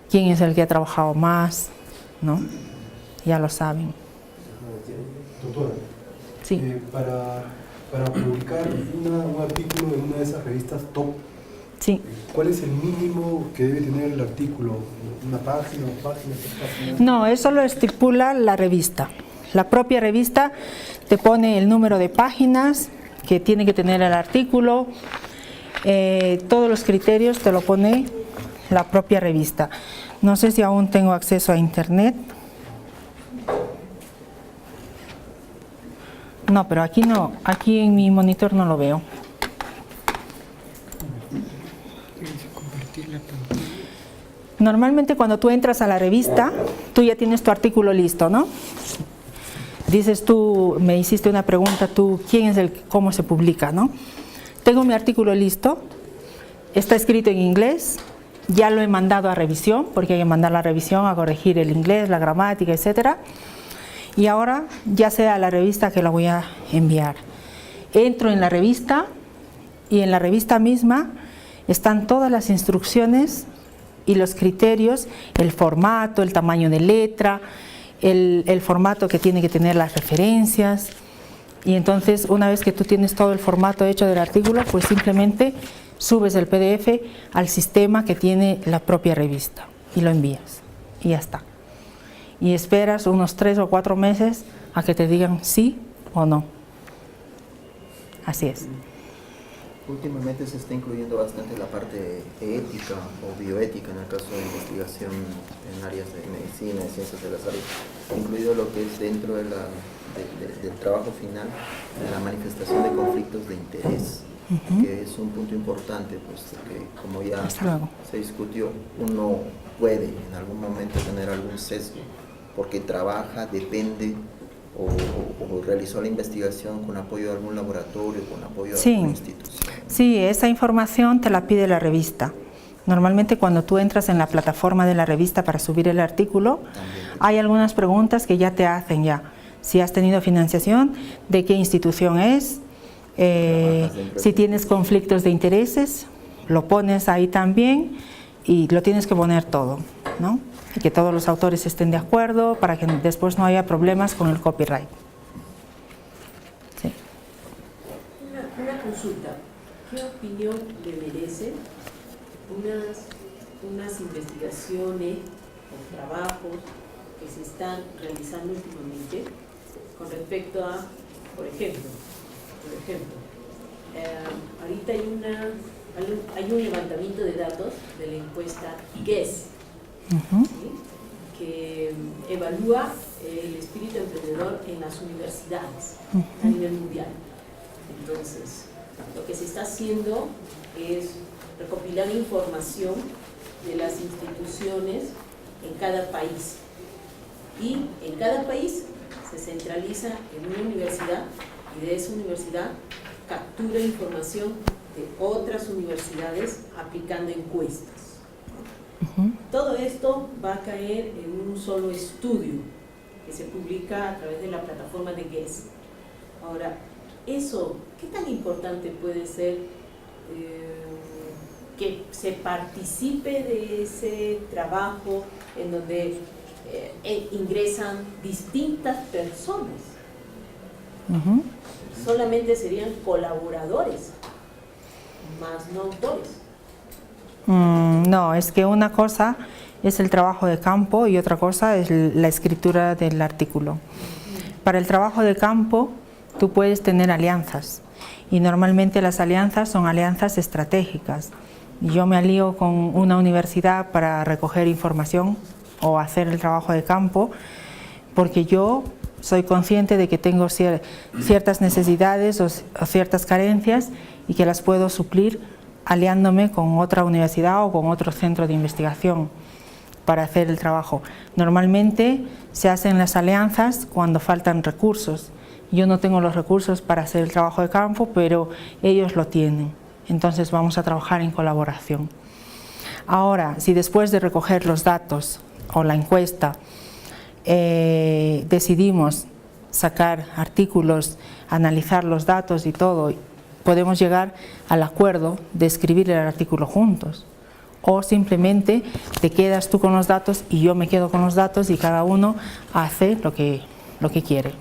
quién es el que ha trabajado más, ¿no? Ya lo saben. Doctora, sí. Para publicar un artículo en una de esas revistas top, sí. ¿Cuál es el mínimo que debe tener el artículo? ¿Una página, 2 páginas, 3 páginas? No, eso lo estipula la revista. La propia revista te pone el número de páginas que tiene que tener el artículo, todos los criterios te lo pone la propia revista. No sé si aún tengo acceso a internet. No, pero aquí no, aquí en mi monitor no lo veo. Normalmente cuando tú entras a la revista, tú ya tienes tu artículo listo, ¿no? dices tú, me hiciste una pregunta tú, ¿quién es cómo se publica, ¿no? Tengo mi artículo listo, está escrito en inglés, ya lo he mandado a revisión, porque hay que mandar la revisión a corregir el inglés, la gramática, etcétera. Y ahora ya sea a la revista que la voy a enviar. Entro en la revista y en la revista misma están todas las instrucciones y los criterios, el formato, el tamaño de letra, el formato que tiene que tener las referencias. Y entonces, una vez que tú tienes todo el formato hecho del artículo, pues simplemente subes el PDF al sistema que tiene la propia revista y lo envías y ya está. Y esperas unos 3 o 4 meses a que te digan sí o no. Así es. Últimamente se está incluyendo bastante la parte ética o bioética en el caso de investigación en áreas de medicina, de ciencias de la salud, incluido lo que es dentro de del trabajo final, de la manifestación de conflictos de interés, que es un punto importante, pues que como ya se discutió, uno puede en algún momento tener algún sesgo, porque trabaja, depende o realizó la investigación con apoyo de algún laboratorio, con apoyo de alguna institución. Sí, esa información te la pide la revista. Normalmente cuando tú entras en la plataforma de la revista para subir el artículo, hay algunas preguntas que ya te hacen ya. Si has tenido financiación, de qué institución es, si tienes conflictos de intereses, lo pones ahí también y lo tienes que poner todo, ¿no? Y que todos los autores estén de acuerdo para que después no haya problemas con el copyright. Sí. Una consulta. ¿Qué opinión le merecen unas investigaciones o trabajos que se están realizando últimamente con respecto a, por ejemplo, ahorita hay un levantamiento de datos de la encuesta GES, ¿sí? Que evalúa el espíritu emprendedor en las universidades a nivel mundial. Entonces, lo que se está haciendo es recopilar información de las instituciones en cada país, y en cada país se centraliza en una universidad y de esa universidad captura información de otras universidades aplicando encuestas. Todo esto va a caer en un solo estudio que se publica a través de la plataforma de GES. Ahora, eso, ¿qué tan importante puede ser que se participe de ese trabajo en donde ingresan distintas personas? Solamente serían colaboradores, más no autores. No, es que una cosa es el trabajo de campo y otra cosa es la escritura del artículo. Para el trabajo de campo tú puedes tener alianzas y normalmente las alianzas son alianzas estratégicas. Yo me alío con una universidad para recoger información o hacer el trabajo de campo porque yo soy consciente de que tengo ciertas necesidades o ciertas carencias y que las puedo suplir aliándome con otra universidad o con otro centro de investigación para hacer el trabajo. Normalmente se hacen las alianzas cuando faltan recursos. Yo no tengo los recursos para hacer el trabajo de campo, pero ellos lo tienen. Entonces vamos a trabajar en colaboración. Ahora, si después de recoger los datos o la encuesta decidimos sacar artículos, analizar los datos y todo, podemos llegar al acuerdo de escribir el artículo juntos. O simplemente te quedas tú con los datos y yo me quedo con los datos y cada uno hace lo que quiere.